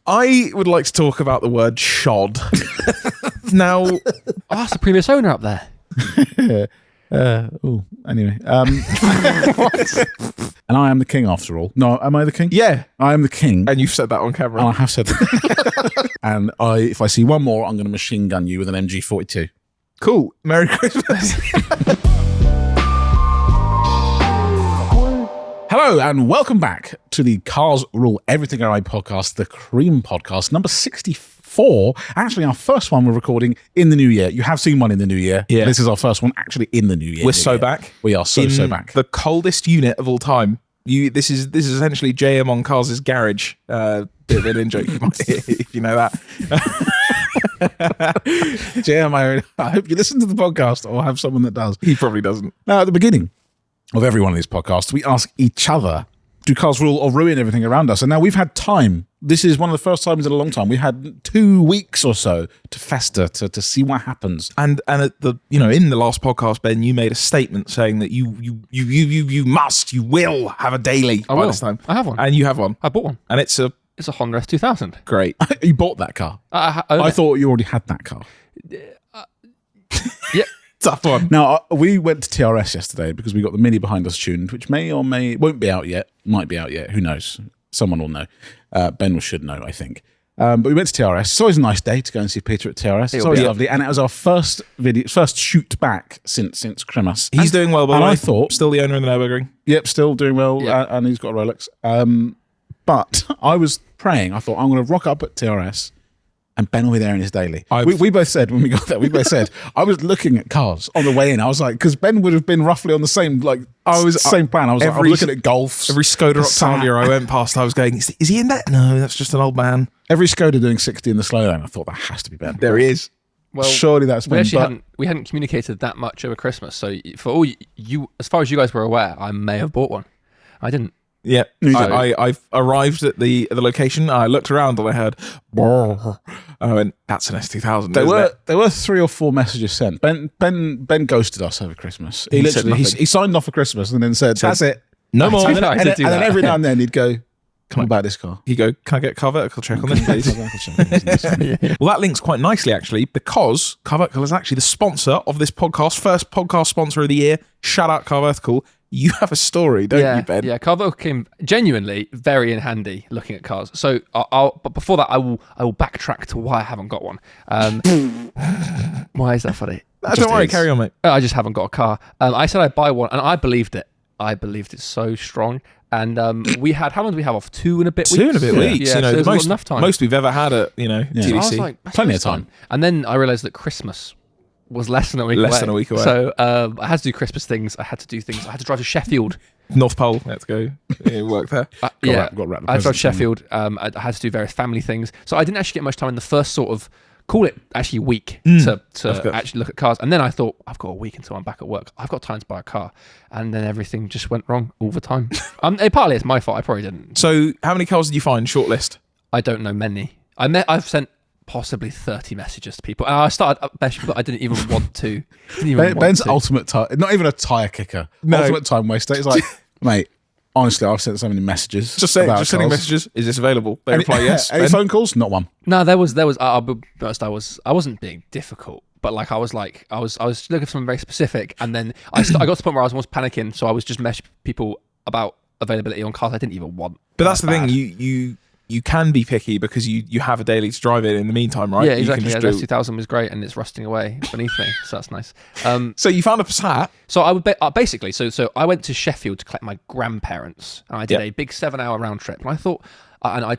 I would like to talk about the word shod. Now, that's the previous owner up there. Anyway. And I am the king after all. No, am I the king? yeah, I am the king. and you've said that on camera. And I have said that. And if I see one more, I'm going to machine gun you with an MG42. Cool. Merry Christmas. Hello and welcome back to the Cars Rule Everything Around podcast, the C.R.E.A.M podcast, number 64. Actually, our first one we're recording in the new year. You have seen one in the new year. Yeah. This is our first one actually in the new year. We're so back. We are so back. The coldest unit of all time. This is essentially JM on Cars' garage. Bit of an in joke, if you know that. JM, I hope you listen to the podcast or have someone that does. He probably doesn't. Now, at the beginning of every one of these podcasts, we ask each other, do cars rule or ruin everything around us? And now we've had time. This is one of the first times in a long time. We had 2 weeks or so to fester, to see what happens. And at the in the last podcast, Ben, you made a statement saying that you will have a daily by this time. I have one. And you have one. I bought one. And it's a Honda S2000. great. You bought that car? I thought you already had that car. Yeah. Tough one. Now, we went to TRS yesterday because we got the Mini Behind Us tuned, which may or won't be out yet. Might be out yet. Who knows? Someone will know. Ben should know, I think. But we went to TRS. It's always a nice day to go and see Peter at TRS. It's always lovely. And it was our first shoot back since Christmas. He's doing well, by the way. I thought... Still the owner of the Nürburgring. Yep, still doing well. Yep. And he's got a Rolex. But I was praying. I thought, I'm going to rock up at TRS. And Ben will be there in his daily. We both said when we got there, I was looking at cars on the way in. I was like, because Ben would have been roughly on the same same plan. I was looking at Golfs. Every Skoda Octavia I went past, I was going, is he in that? No, that's just an old man. Every Skoda doing 60 in the slow lane. I thought that has to be Ben. There he is. Well, surely that's Ben. We hadn't communicated that much over Christmas. So for all you, as far as you guys were aware, I may have bought one. I didn't. Yeah, I arrived at the location. I looked around and I heard, and I went, "That's an S2000." There were 3 or 4 messages sent. Ben ghosted us over Christmas. He signed off for Christmas and then said, "That's it, no more." And then every now and then he'd go, "Come on, about this car." He'd go, "Can I get CarVertical check on this, please?" Well, that links quite nicely actually, because CarVertical is actually the sponsor of this podcast, first podcast sponsor of the year. Shout out CarVertical. You have a story, don't you, Ben? Yeah, CarVertical came genuinely very in handy looking at cars. So, but before that, I will backtrack to why I haven't got one. Why is that funny? Don't worry, carry on, mate. I just haven't got a car. I said I'd buy one, and I believed it. I believed it so strong. And we had, how long did we have off? 2 and a bit weeks? 2 and a bit weeks. Yeah, so the enough time. Most we've ever had at, TDC. So I was like, plenty of time. And then I realised that Christmas was less than a week away. So I had to do Christmas things. I had to do things. I had to drive to Sheffield. North Pole. Let's go. Work there. Got to wrap the I drove to Sheffield. I had to do various family things. So I didn't actually get much time in the first sort of, call it actually week to actually look at cars. And then I thought, I've got a week until I'm back at work. I've got time to buy a car. And then everything just went wrong all the time. Partly it's my fault. I probably didn't. So how many cars did you find? Shortlist? I don't know many. I've sent possibly 30 messages to people. And I started messaging people I didn't even want to. Ben's ultimate not even a tyre kicker. No. Ultimate time waster. It's like, mate, honestly, I've sent so many messages. Just sending messages. Is this available? They reply yes. Any phone calls? Not one. No, there was. I'll be honest, I wasn't being difficult, but I was looking for something very specific, and then I got to the point where I was almost panicking, so I was just messaging people about availability on cars I didn't even want. But that's the thing. You can be picky because you have a daily to drive it in the meantime, right? Yeah, exactly. The S2000 was great and it's rusting away beneath me, so that's nice. So you found a Passat? So I would basically, so I went to Sheffield to collect my grandparents and I did a big 7-hour round trip and I thought, and I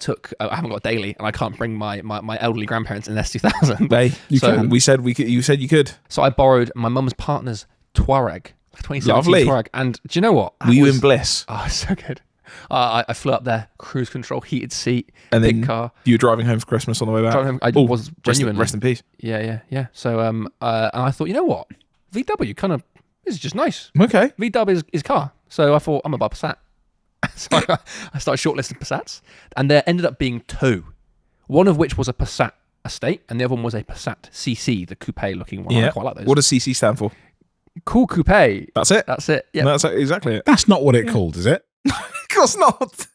haven't got a daily and I can't bring my elderly grandparents in an S2000. You can. You said you could. So I borrowed my mum's partner's Touareg, 2017 Lovely. Touareg. And do you know what? Were you in bliss? Oh, so good. I flew up there, cruise control, heated seat, and big then car. You were driving home for Christmas on the way back? I was genuinely. Rest in peace. Yeah. So, and I thought, you know what? VW this is just nice. Okay. VW is car. So I thought, I'm about Passat. So I started shortlisting Passats, and there ended up being 2. One of which was a Passat Estate, and the other one was a Passat CC, the coupe looking one. Yeah. I quite like those. What does CC stand for? Cool coupe. That's it? That's it. Yeah. That's exactly it. That's not what it's called, is it? Of course not.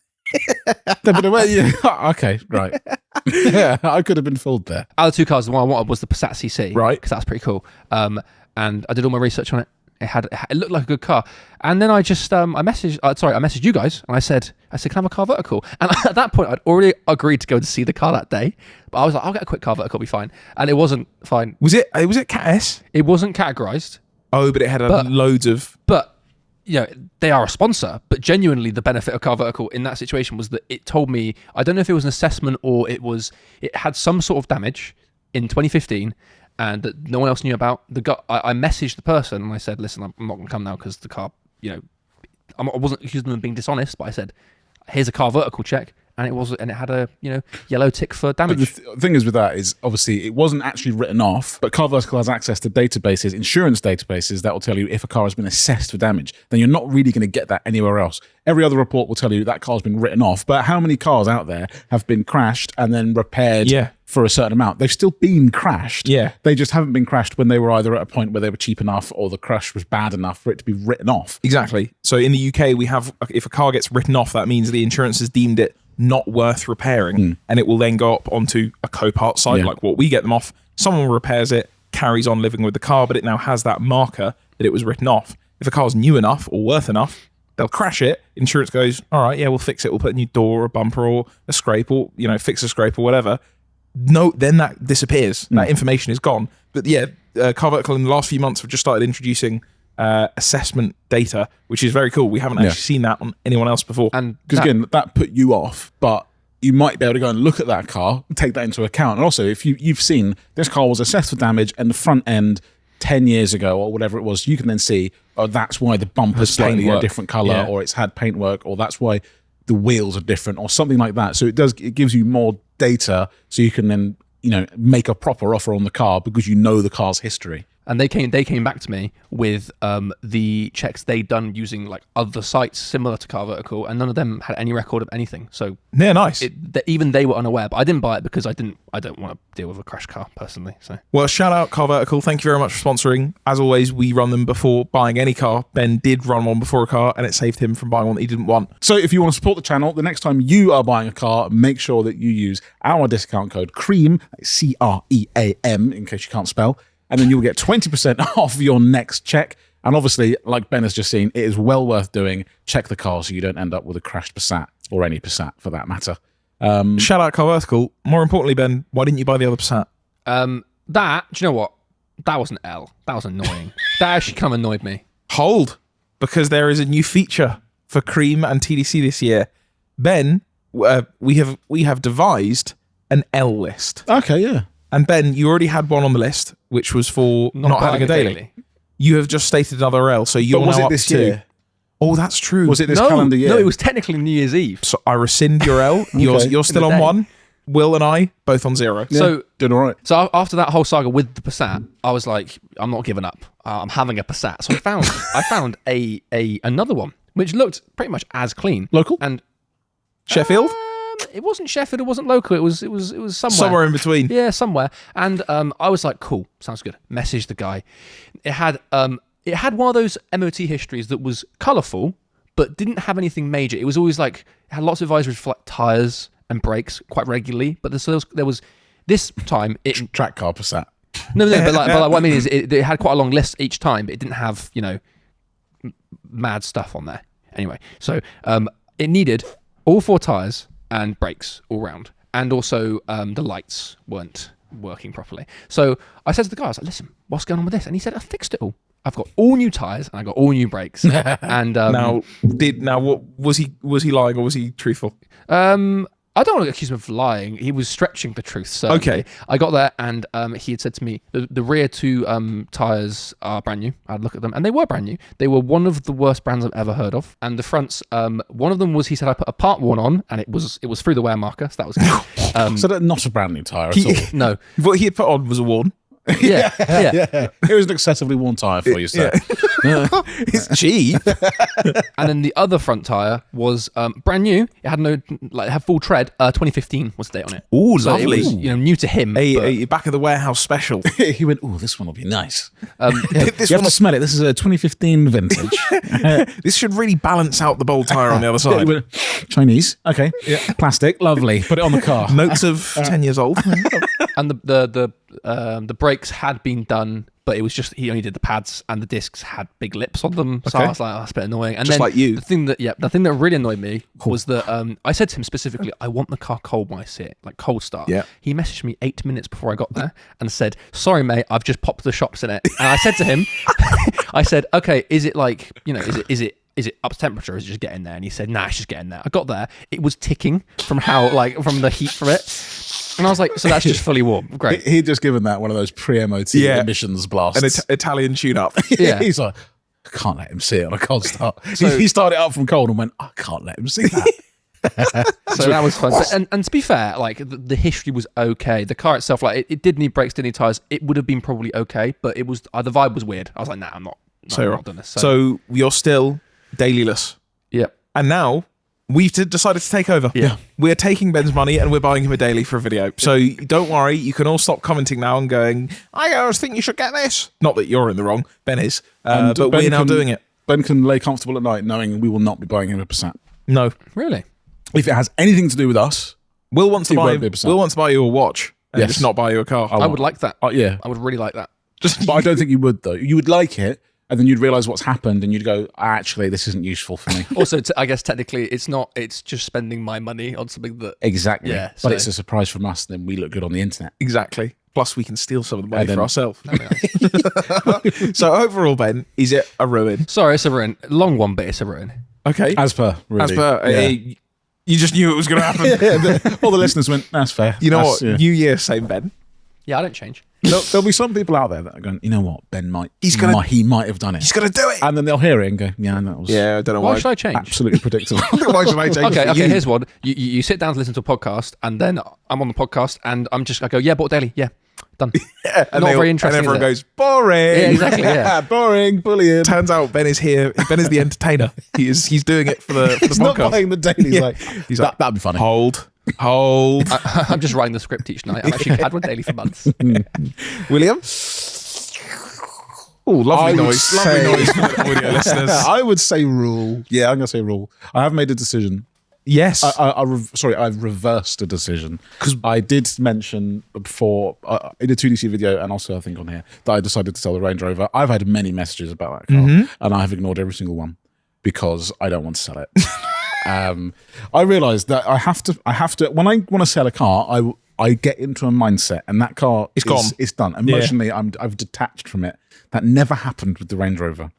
Okay, right. Yeah, I could have been fooled there. Other two cars, the one I wanted was the Passat CC. Right. Because that's pretty cool. And I did all my research on it. It looked like a good car. And then I just, I messaged you guys and I said, can I have a CarVertical? And at that point, I'd already agreed to go and see the car that day. But I was like, I'll get a quick CarVertical, it'll be fine. And it wasn't fine. Was it Cat S? It wasn't categorized. Oh, but it had loads of... But, they are a sponsor. But genuinely, the benefit of CarVertical in that situation was that it told me, I don't know if it was an assessment or it had some sort of damage in 2015 and that no one else knew about. I messaged the person and I said, listen, I'm not going to come now because the car, I wasn't accusing them of being dishonest, but I said, here's a CarVertical check. And it had a yellow tick for damage. But the thing is with that is obviously it wasn't actually written off, but CarVertical has access to databases, insurance databases that will tell you if a car has been assessed for damage. Then you're not really going to get that anywhere else. Every other report will tell you that car's been written off, but how many cars out there have been crashed and then repaired for a certain amount? They've still been crashed. Yeah. They just haven't been crashed when they were either at a point where they were cheap enough or the crash was bad enough for it to be written off. Exactly. So in the UK, we have, if a car gets written off, that means the insurance has deemed it not worth repairing, and it will then go up onto a Copart site like what we get them off. Someone repairs it, carries on living with the car, but it now has that marker that it was written off. If a car's new enough or worth enough, they'll crash it. Insurance goes, all right, yeah, we'll fix it. We'll put a new door or a bumper or a scrape or, fix a scrape or whatever. No, then that disappears. That information is gone. But CarVertical in the last few months have just started introducing assessment data, which is very cool. We haven't actually seen that on anyone else before. And because again, that put you off, but you might be able to go and look at that car and take that into account. And also, if you've seen this car was assessed for damage and the front end 10 years ago or whatever it was, you can then see, oh, that's why the bumper's slightly a different color, or it's had paintwork, or that's why the wheels are different, or something like that. So it gives you more data, so you can then make a proper offer on the car because you know the car's history. And they came back to me with the checks they'd done using like other sites similar to CarVertical, and none of them had any record of anything. So nice. Even they were unaware, but I didn't buy it because I don't want to deal with a crash car personally. So well, shout out CarVertical. Thank you very much for sponsoring. As always, we run them before buying any car. Ben did run one before a car, and it saved him from buying one that he didn't want. So if you want to support the channel, the next time you are buying a car, make sure that you use our discount code CREAM, C.R.E.A.M, in case you can't spell. And then you'll get 20% off your next check. And obviously, like Ben has just seen, it is well worth doing. Check the car so you don't end up with a crashed Passat, or any Passat for that matter. Shout out CarVertical. More importantly, Ben, why didn't you buy the other Passat? Do you know what? That was an L. That was annoying. That actually kind of annoyed me. Hold, because there is a new feature for C.R.E.A.M and TDC this year. Ben, we have devised an L list. Okay, yeah. And Ben, you already had one on the list, which was for not having a daily. You have just stated another L, so you're now up this to... year? Oh, that's true. Was it this calendar year? No, it was technically New Year's Eve. So I rescind your L. Okay. You're still on 1. Will and I, both on 0. Yeah, so doing all right. So after that whole saga with the Passat, I was like, I'm not giving up. I'm having a Passat. So I found another one, which looked pretty much as clean. Local? And Sheffield? It wasn't Sheffield, it wasn't local, it was Somewhere in between. Yeah, somewhere. And I was like, cool, sounds good. Messaged the guy. It had one of those MOT histories that was colourful, but didn't have anything major. It was always like, it had lots of advisories for like tyres and brakes quite regularly, but there was this time it track car Passat. No, but what I mean is it had quite a long list each time, but it didn't have mad stuff on there. Anyway, so it needed all 4 tyres and brakes all round, and also the lights weren't working properly. So I said to the guy, I was like, listen, what's going on with this? And he said, I fixed it all. I've got all new tyres and I got all new brakes. And now what was he lying or was he truthful? I don't want to accuse him of lying. He was stretching the truth. So okay, I got there and he had said to me, the rear 2 tyres are brand new. I'd look at them and they were brand new. They were one of the worst brands I've ever heard of. And the fronts, one of them was, he said, I put a part worn on and it was through the wear marker. So that was good. So that's not a brand new tyre at all. No. What he had put on was a worn. Yeah. Here's an excessively worn tyre for you, sir. It's cheap. And then the other front tyre was brand new. It had it had full tread. 2015 was the date on it. Ooh, So lovely. it was, new to him. A back of the warehouse special. He went, "Oh, this one will be nice." This You have to smell it. This is a 2015 vintage. This should really balance out the bold tyre on the other He side. went, Chinese, okay, plastic, lovely. Put it on the car. Notes of 10 years old. And the brakes had been done, but it was just he only did the pads, and the discs had big lips on them. So Okay. I was like, that's a bit annoying. And Just then like you. the thing that really annoyed me was that I said to him specifically, I want the car cold when I see it, like cold start. Yeah. He messaged me 8 minutes before I got there and said, "Sorry, mate, I've just popped the shocks in it." And I said to him, I said, "Okay, is it like is it up to temperature? Or is it just getting there?" And he said, "Nah, it's just getting there." I got there, it was ticking from from the heat from it. And I was like, so that's just fully warm. Great. He'd just given that one of those pre-MOT emissions blasts. An Italian tune-up. Yeah. He's like, I can't let him see it on a cold start. He started out from cold and went, I can't let him see that. So that was fun. But, and to be fair, like the history was okay. The car itself, like it did need brakes, did need tires. It would have been probably okay, but it was the vibe was weird. I was like, nah, I'm not doing this. So you're still dailyless. Yeah. And now we've decided to take over. Yeah. We're taking Ben's money and we're buying him a daily for a video. So don't worry, you can all stop commenting now and going, I always think you should get this. Not that you're in the wrong, Ben is. But Ben we're now doing it. Ben can lay comfortable at night knowing we will not be buying him a Passat. No. Really? If it has anything to do with us, We'll want to It buy won't be a Passat. we'll want to buy you a watch and Yes. just not buy you a car. I would like that. yeah. I would really like that. Just But I don't think you would, though. You would like it, and then you'd realise what's happened, and you'd go, actually, this isn't useful for me. Also, I guess technically it's not. It's just spending my money on something that. Exactly. Yeah, But so- it's a surprise from us, then we look good on the internet. Exactly. Plus we can steal some of the money And then- for ourselves. I mean, So overall, Ben, is it a ruin? sorry, it's a ruin. Long one, but it's a ruin. Okay. As per, really. As per, Yeah. you just knew it was going to happen. All the listeners went, that's fair. You know That's- what? yeah. New Year, same Ben. Yeah, I don't change. There'll be some people out there that are going, you know what, Ben might, he might have done it. He's going to do it. And then they'll hear it and go, yeah, that was Yeah, I don't know Why why. should I change? absolutely predictable. Why should I change Okay, for you? here's one. You sit down to listen to a podcast, and then I'm on the podcast, and I go, yeah, bought daily, yeah, done. Yeah, and Not they very all- interesting, And everyone is goes, boring. Yeah, exactly. Yeah. Boring, bullying. Turns out Ben is here. Ben is the entertainer. He's doing it for the He's not podcast. buying the daily. He's Yeah. like, He's like, that'd be funny. Hold. I'm just writing the script each night. I've actually had one daily for months. William? Oh, lovely I would noise. Lovely say- noise for the audio listeners. I would say rule. Yeah, I'm going to say rule. I have made a decision. Yes. I've reversed a decision because I did mention before in a 2DC video and also I think on here that I decided to sell the Range Rover. I've had many messages about that car and I have ignored every single one because I don't want to sell it. I realised that I have to when I want to sell a car, I get into a mindset and that car is gone. It's done. Emotionally, I've detached from it. That never happened with the Range Rover.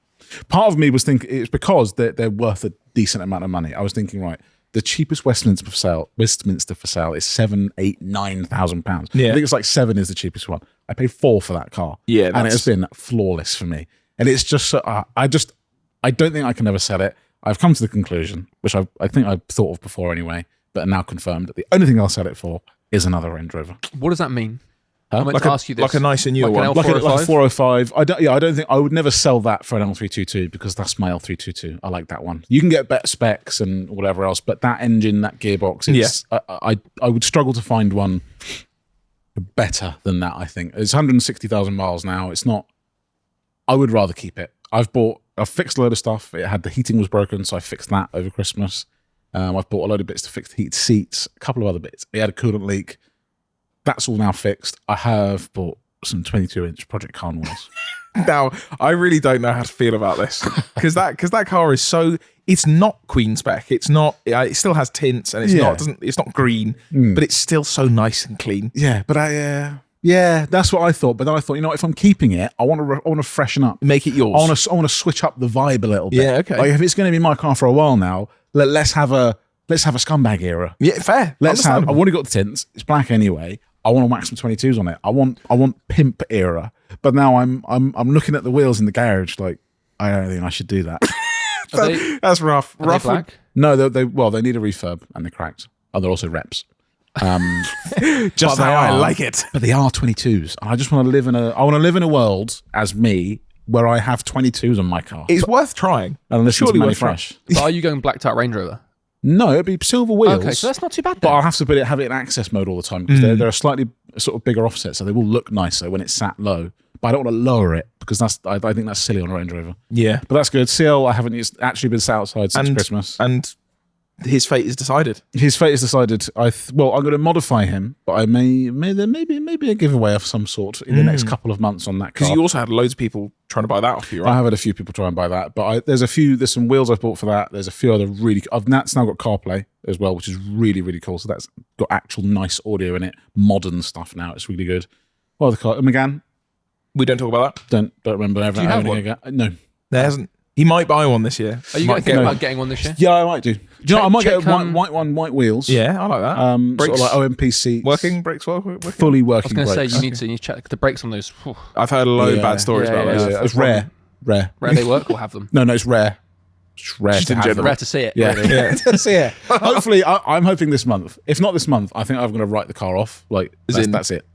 Part of me was thinking it's because they're worth a decent amount of money. I was thinking, right, the cheapest Westminster for sale is £7,000, £8,000, £9,000. Yeah. I think it's like 7 is the cheapest one. I paid 4 for that car. Yeah, and it has been flawless for me. And it's just so, I don't think I can ever sell it. I've come to the conclusion, which I think I've thought of before anyway, but now confirmed that the only thing I'll sell it for is another Range Rover. What does that mean? I meant Like to a- ask you this. like a nicer newer Like an one. Like a 405? 405. I don't think I would never sell that for an L322 because that's my L322. I like that one. You can get better specs and whatever else, but that engine, that gearbox, it's, I would struggle to find one better than that. I think it's 160,000 miles now. It's not. I would rather keep it. I've fixed a load of stuff. The heating was broken, so I fixed that over Christmas. I've bought a load of bits to fix the heated seats, a couple of other bits. It had a coolant leak. That's all now fixed. I have bought some 22-inch Project Khan wheels. Now, I really don't know how to feel about this because that car is so. It's not Queen spec. It's not. It still has tints and it's Yeah. not. It's not green, but it's still so nice and clean. Yeah, but yeah, that's what I thought. But then I thought, if I'm keeping it, I want to freshen up. Make it yours. I want to switch up the vibe a little bit. Yeah, okay. Like if it's going to be my car for a while now, let's have a scumbag era. Yeah, fair. I've Understandable. already got the tints. It's black anyway. I want to whack some 22s on it. I want pimp era. But now I'm looking at the wheels in the garage like I don't think I should do that. Are they, That's rough. are they Rough. black? No, they need a refurb and they're cracked. Oh, they're also reps. Just how I like it. But they are 22s. I just want to live in a world as me where I have 22s on my car. It's worth trying. And listen Surely to Manny worth trying. Fresh. So are you going blacked out Range Rover? No, it'd be silver wheels. Okay, so that's not too bad But then. I'll have to have it in access mode all the time because they're a slightly sort of bigger offset, so they will look nicer when it's sat low. But I don't want to lower it because I think that's silly on a Range Rover. Yeah. But that's good. CL, I haven't actually been sat outside since Christmas. And his fate is decided. His fate is decided. I'm going to modify him, but I maybe a giveaway of some sort in the next couple of months on that car. Because you also had loads of people trying to buy that off you, right? I have had a few people try and buy that, but there's some wheels I've bought for that. There's a few other that's now got CarPlay as well, which is really, really cool. So that's got actual nice audio in it, modern stuff now. It's really good. What other car? Megane? We don't talk about that. Don't remember ever you have owning a No. There hasn't. He might buy one this year. Are you going to think about getting one this year? Yeah, I might do. Do you know, I might check, get a white wheels. Yeah, I like that. Sort of like OMP seats. Working brakes, working. Fully working I was going brakes. to say, you need to check the brakes on those. Whew. I've heard a load of bad stories about those. Yeah, it's rare. Where they work or have them? No, it's rare. It's rare Just to in have general. them. Rare to see it. Yeah, Really. yeah. So yeah, hopefully, I'm hoping this month. If not this month, I think I'm going to write the car off. Like, that's it.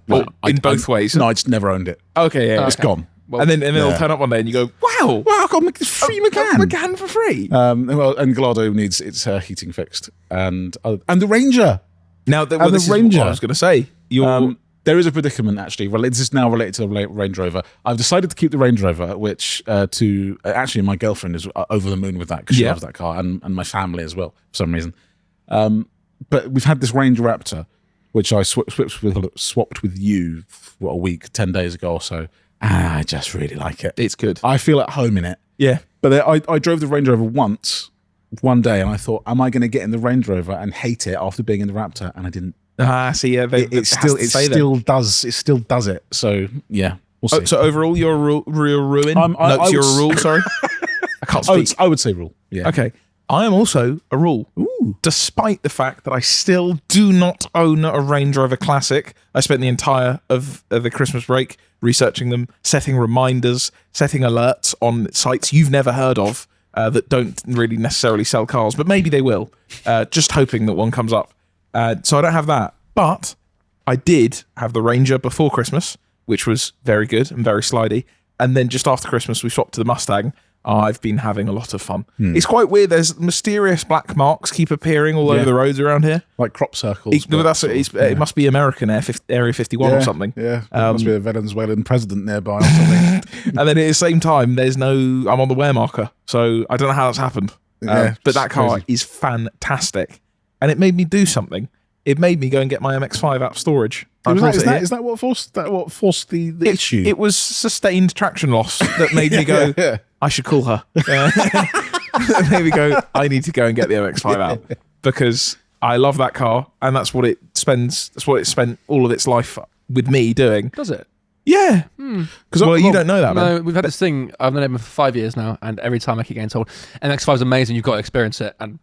Well, in both ways. No, I just never owned it. Okay, yeah. It's gone. Well, And then it'll turn up one day and you go, wow, I've got this free Megane. Megane for free. And Gallardo needs its heating fixed, and the Ranger. Now, the this is Ranger. what I was going to say. There is a predicament actually. This is now related to the Range Rover. I've decided to keep the Range Rover, which actually my girlfriend is over the moon with that because she loves that car, and my family as well for some reason. But we've had this Range Raptor, which I swapped with you for a week, 10 days ago or so. And I just really like it. It's good. I feel at home in it. Yeah. But I drove the Range Rover one day, and I thought, am I going to get in the Range Rover and hate it after being in the Raptor? And I didn't. See, yeah, It still does it. So yeah, we'll see. So overall, you're a real ruin. You're a rule. Sorry, I can't speak. I would say rule. Yeah. Okay, I am also a rule. Ooh. Despite the fact that I still do not own a Range Rover Classic, I spent the entire of the Christmas break researching them, setting reminders, setting alerts on sites you've never heard of that don't really necessarily sell cars, but maybe they will. Just hoping that one comes up. So I don't have that, but I did have the Ranger before Christmas, which was very good and very slidey. And then just after Christmas, we swapped to the Mustang. I've been having a lot of fun. It's quite weird. There's mysterious black marks keep appearing all over the roads around here. Like crop circles. It must be American Area 51 or something. Yeah, must be a Venezuelan president nearby or something. And then at the same time, I'm on the wear marker. So I don't know how that's happened. But that car is fantastic. And it made me do something. It made me go and get my MX5 out of storage. Is that what forced the issue? It was sustained traction loss that made me go, I should call her. That made me go, I need to go and get the MX5 out because I love that car and that's what it spent all of its life with me doing. Does it? Yeah. Well, you don't know that, man. No, we've had this thing. I've known him for 5 years now, and every time I keep getting told MX5 is amazing, you've got to experience it. And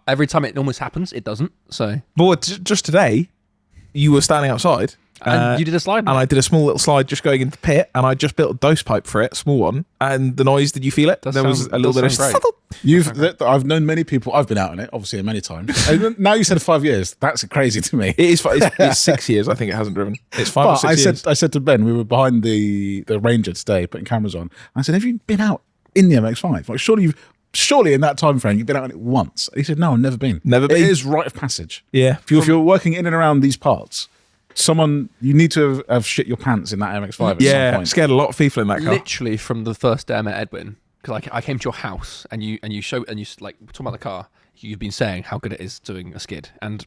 every time it almost happens, it doesn't. So, but just today, you were standing outside. And you did a slide. And I did a small little slide just going into the pit, and I just built a dose pipe for it, a small one. And the noise, did you feel it? There was a little bit of... I've known many people. I've been out in it, obviously, many times. And now you said 5 years. That's crazy to me. It's 6 years. I think it hasn't driven. It's 5 or 6 years. I said to Ben, we were behind the Ranger today, putting cameras on. I said, "Have you been out in the MX5? Like, surely in that time frame you've been out in it once." And he said, "No, I've never been. Never been. It is rite of passage. Yeah. If you're working in and around these parts." You need to have shit your pants in that MX-5 at some point. Scared a lot of people in that car. Literally from the first day I met Edwin, because I came to your house and you like talking about the car. You've been saying how good it is doing a skid, and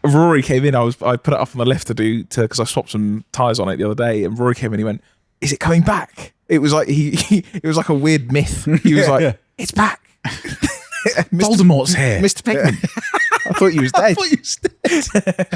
Rory came in. I put it up on the lift because I swapped some tires on it the other day, and Rory came in. He went, "Is it coming back?" It was like it was like a weird myth. He was like, "It's back." Voldemort's here. Mr. Pigman. I thought you was dead.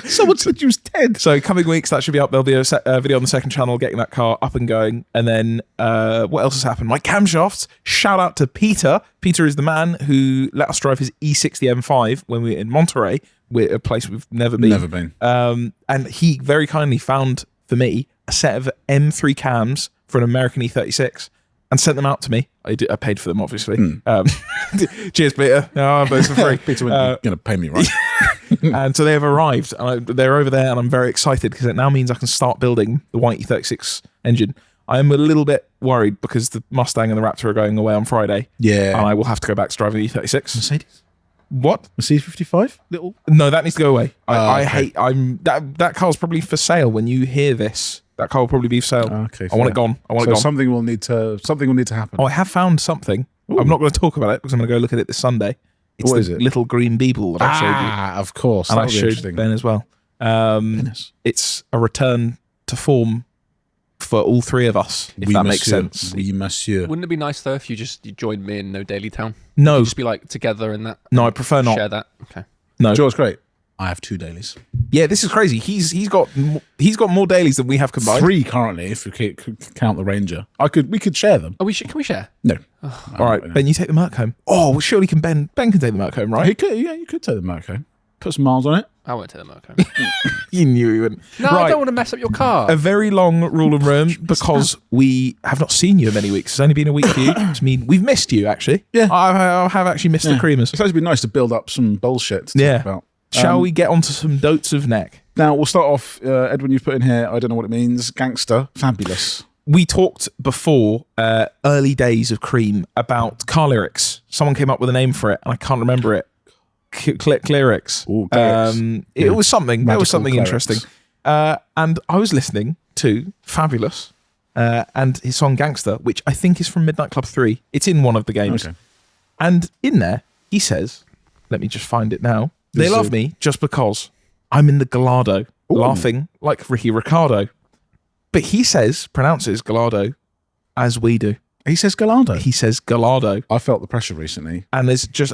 Someone said you was dead. So coming weeks, that should be up. There'll be a video on the second channel getting that car up and going. And then what else has happened? My camshafts. Shout out to Peter. Peter is the man who let us drive his E60 M5 when we were in Monterey, a place we've never been. Never been. And he very kindly found for me a set of M3 cams for an American E36 and sent them out to me. I paid for them, obviously. Cheers, Peter. Oh, but it's for free. Peter, you're going to pay me, right? And so they have arrived. And they're over there, and I'm very excited because it now means I can start building the white E36 engine. I am a little bit worried because the Mustang and the Raptor are going away on Friday. Yeah. And I will have to go back to driving the E36. Mercedes? What? Mercedes 55? Little? No, that needs to go away. I okay. hate. That car's probably for sale when you hear this. That car will probably be for sale. Okay. I want it gone. I want it gone. Something will need to happen. Oh, I have found something. Ooh. I'm not going to talk about it because I'm going to go look at it this Sunday. It's What the is it? little green Beetle that I showed you. Ah, of course. And I That'll be showed interesting. Ben as well. Goodness. It's a return to form for all three of us, if that makes sense. Oui, monsieur. Wouldn't it be nice though if you joined me in No Daily Town? No, You'd just be like together in that. no, I prefer not. Share that. Okay. No, George, great. I have 2 dailies. yeah, this is crazy. He's got more dailies than we have combined. 3 currently, if we count the Ranger. We could share them. Oh, can we share? No. All right, Ben, you take the Merc home. Oh, well, surely Ben can take the Merc home, right? He could, yeah, you could take the Merc home. Put some miles on it. I won't take the Merc home. You knew he wouldn't. No, right. I don't want to mess up your car. A very long rule of room because we have not seen you in many weeks. It's only been a week for you. I mean, we've missed you, actually. Yeah. I have actually missed the creamers. It's actually been nice to build up some bullshit to talk about. Shall we get onto some dotes of neck? Now, we'll start off, Edwin, you've put in here, I don't know what it means, gangster, fabulous. We talked before, early days of C.R.E.A.M, about car lyrics. Someone came up with a name for it, and I can't remember it. Clerics. Ooh, clerics. It was something. There was something clerics. interesting. And I was listening to Fabulous and his song Gangster, which I think is from Midnight Club 3. It's in one of the games. Okay. And in there, he says, let me just find it now. They This love is- me just because I'm in the Gallardo, laughing like Ricky Ricardo. But he pronounces Gallardo as we do. He says Gallardo. He says Gallardo. I felt the pressure recently. And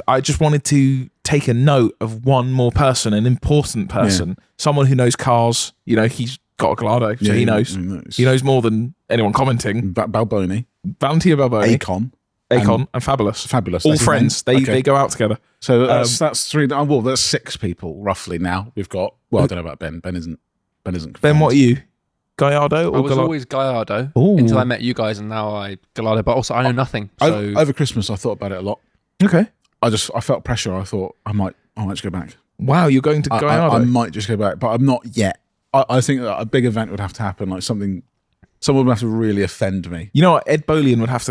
I just wanted to take a note of one more person, an important person, someone who knows cars. You know, he's got a Gallardo, so he knows. He knows more than anyone commenting. Balboni. Valentino Balboni, Acon, and Fabulous. Fabulous. All That's his friends. name. They go out together. So that's 3. Well, that's 6 people roughly now. We've got. Well, I don't know about Ben. Ben isn't. Ben, what are you? Gallardo or I was Gallardo? always Gallardo Ooh. until I met you guys, and now I Gallardo. But also, I know nothing. So Over Christmas, I thought about it a lot. Okay. I felt pressure. I thought I might just go back. Wow, you're going to Gallardo. I might just go back, but I'm not yet. I think that a big event would have to happen, like someone would have to really offend me. You know what? Ed Bolian would have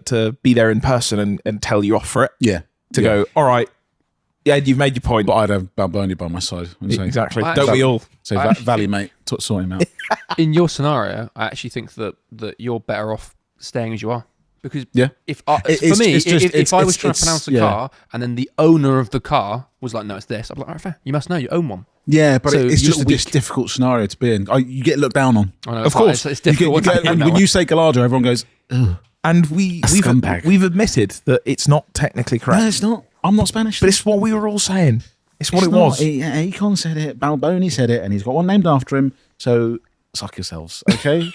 to be there in person and tell you off for it. Yeah. To go, all right, yeah, you've made your point. But I'd have Balboni by my side. And say, Exactly. Well, Don't we all? Say, Valley, mate, sort him out. in your scenario, I actually think that you're better off staying as you are. Because Yeah. if I was trying to pronounce a car and then the owner of the car was like, no, it's this, I'd be like, all right, fair. You must know, you own one. Yeah, but So it's you just a look weak. difficult scenario to be in. You get looked down on. I know, Of course. It's difficult. And when you say Gallardo, everyone goes, ugh. And we've scumbag. admitted that it's not technically correct. No, it's not. I'm not Spanish. But it's what we were all saying. It's what It's it was. Acon said it, Balboni said it, and he's got one named after him. So suck yourselves, okay?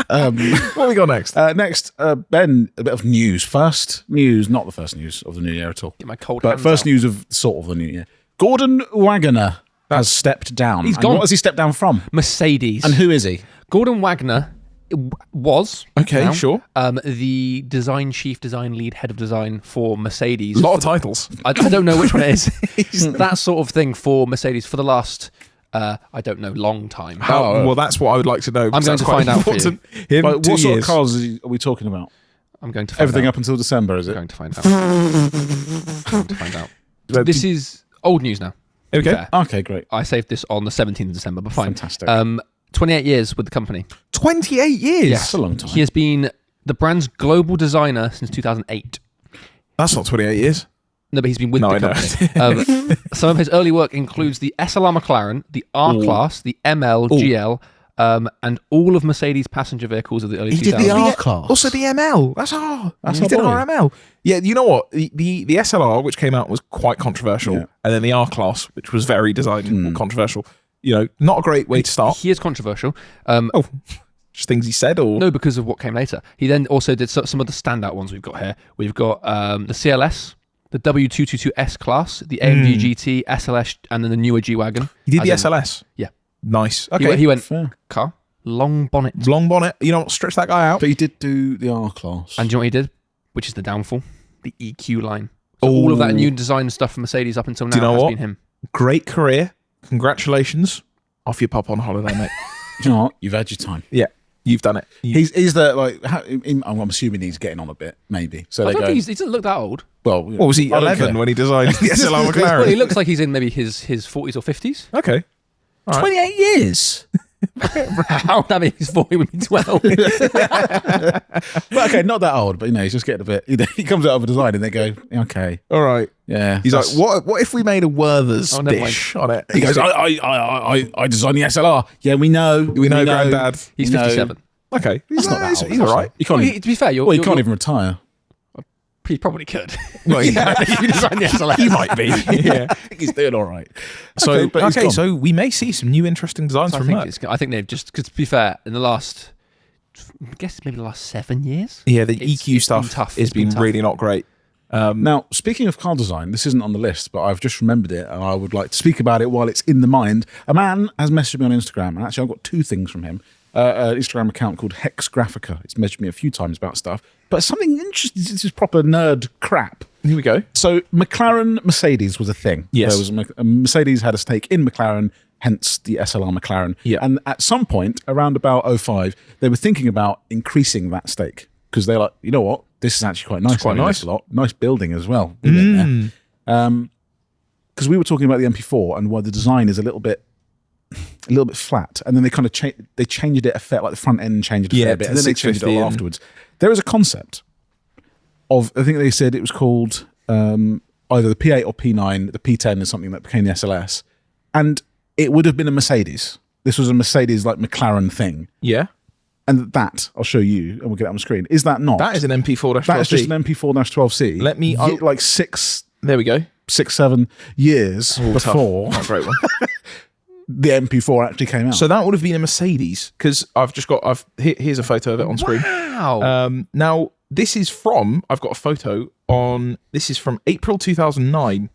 What have we got next? Next, Ben, a bit of news. First news, not the first news of the new year at all, Get my cold but hands first out. news of sort of the new year. Gordon Wagner has stepped down. He's And gone. What has he stepped down from? Mercedes. And who is he? Gordon Wagner was Okay, now, sure. the design chief, design lead, head of design for Mercedes. A lot of titles. I don't know which one it is. That sort of thing for Mercedes for the last, I don't know, long time. Well, that's what I would like to know. I'm going to find out for you. Him, Like, 2 what sort of years. cars are we talking about? I'm going to find Everything out. up until December, is I'm it? going to find out. I'm going to find out. This is old news now. Okay. Fair. Okay, great. I saved this on the 17th of December, but fine. Fantastic. 28 years with the company. 28 years. That's a long time. He has been the brand's global designer since 2008. That's not 28 years. No, but he's been with No, the I company. Some of his early work includes the SLR McLaren, the R-Class, the ML, GL, and all of Mercedes passenger vehicles of the early 2000s. did the R-Class. Also the ML. That's That's he our did boy. RML. Yeah, you know what? The SLR, which came out, was quite controversial. Yeah. And then the R-Class, which was very design controversial. You know, not a great way to start. He is controversial. Just things he said, or No, because of what came later. He then also did some of the standout ones we've got here. We've got the CLS, the W222S class, the AMG GT, SLS, and then the newer G-Wagon. he did the As in- SLS. Yeah. Nice. He Okay. went- He went, Fair. car, long bonnet. long bonnet. You know what? Stretch that guy out. But he did do the R-Class. And do you know what he did? Which is the downfall? The EQ line. So all of that new design stuff for Mercedes up until now you know has what? been him. great career. Congratulations. Off you pop on holiday, mate. You know what? You've had your time. Yeah, you've done it. He's the like. I'm assuming he's getting on a bit, maybe. So I they don't go. think he doesn't look that old. Well, What was he, I don't 11 care. when he designed the SLR Well, he McLaren? looks like he's in maybe his 40s or 50s. Okay. All right. 28 years. How would that mean he's 40 would be 12? But okay, not that old, but he's just getting a bit. He comes out of a design and they go, okay, All right. yeah. He's like, what if we made a Werther's Oh, never dish on it? He goes, I designed the SLR. Yeah, we know, Granddad. He's We know. 57. Okay. That's not that old. He's all right. You can't. Well, even, to be fair, well, you can't even retire. he probably could. Well, If you design the SLS. he might be. Yeah. I think he's doing all right. So, but he's gone. so we may see some new interesting designs I from think, that. I think they've just, because to be fair, in the last, I guess maybe the last 7 years. Yeah, the It's EQ been stuff tough. has It's been been tough. really not great. Now, speaking of car design, this isn't on the list, but I've just remembered it, and I would like to speak about it while it's in the mind. A man has messaged me on Instagram, and actually I've got 2 things from him. An Instagram account called Hex Graphica. It's messaged me a few times about stuff, but something interesting. This is proper nerd crap. Here we go. So McLaren Mercedes was a thing. Yes. There was a Mercedes had a stake in McLaren, hence the SLR McLaren. Yeah. And at some point, around about 05, they were thinking about increasing that stake because they're like, you know what? This is actually quite nice. It's quite having nice. this lot. Nice building as well. Because we were talking about the MP4 and why the design is a little bit flat, and then they kind of they changed it a fair, like the front end changed a Yeah, fair bit, to and then they changed it 650 all and- afterwards. There is a concept of, I think they said it was called either the P8 or P9. The P10 is something that became the SLS, and it would have been a Mercedes. This was a Mercedes like McLaren thing, Yeah. and that I'll show you, and we'll get it on the screen. Is that not? That is an MP4-12C. That's just an MP4-12C. Let me- like 6, There we go. 7 years Tough. before Not a great one. the MP4 actually came out. So that would have been a Mercedes, because here's a photo of it on screen. Wow. Now, this is from April 2009.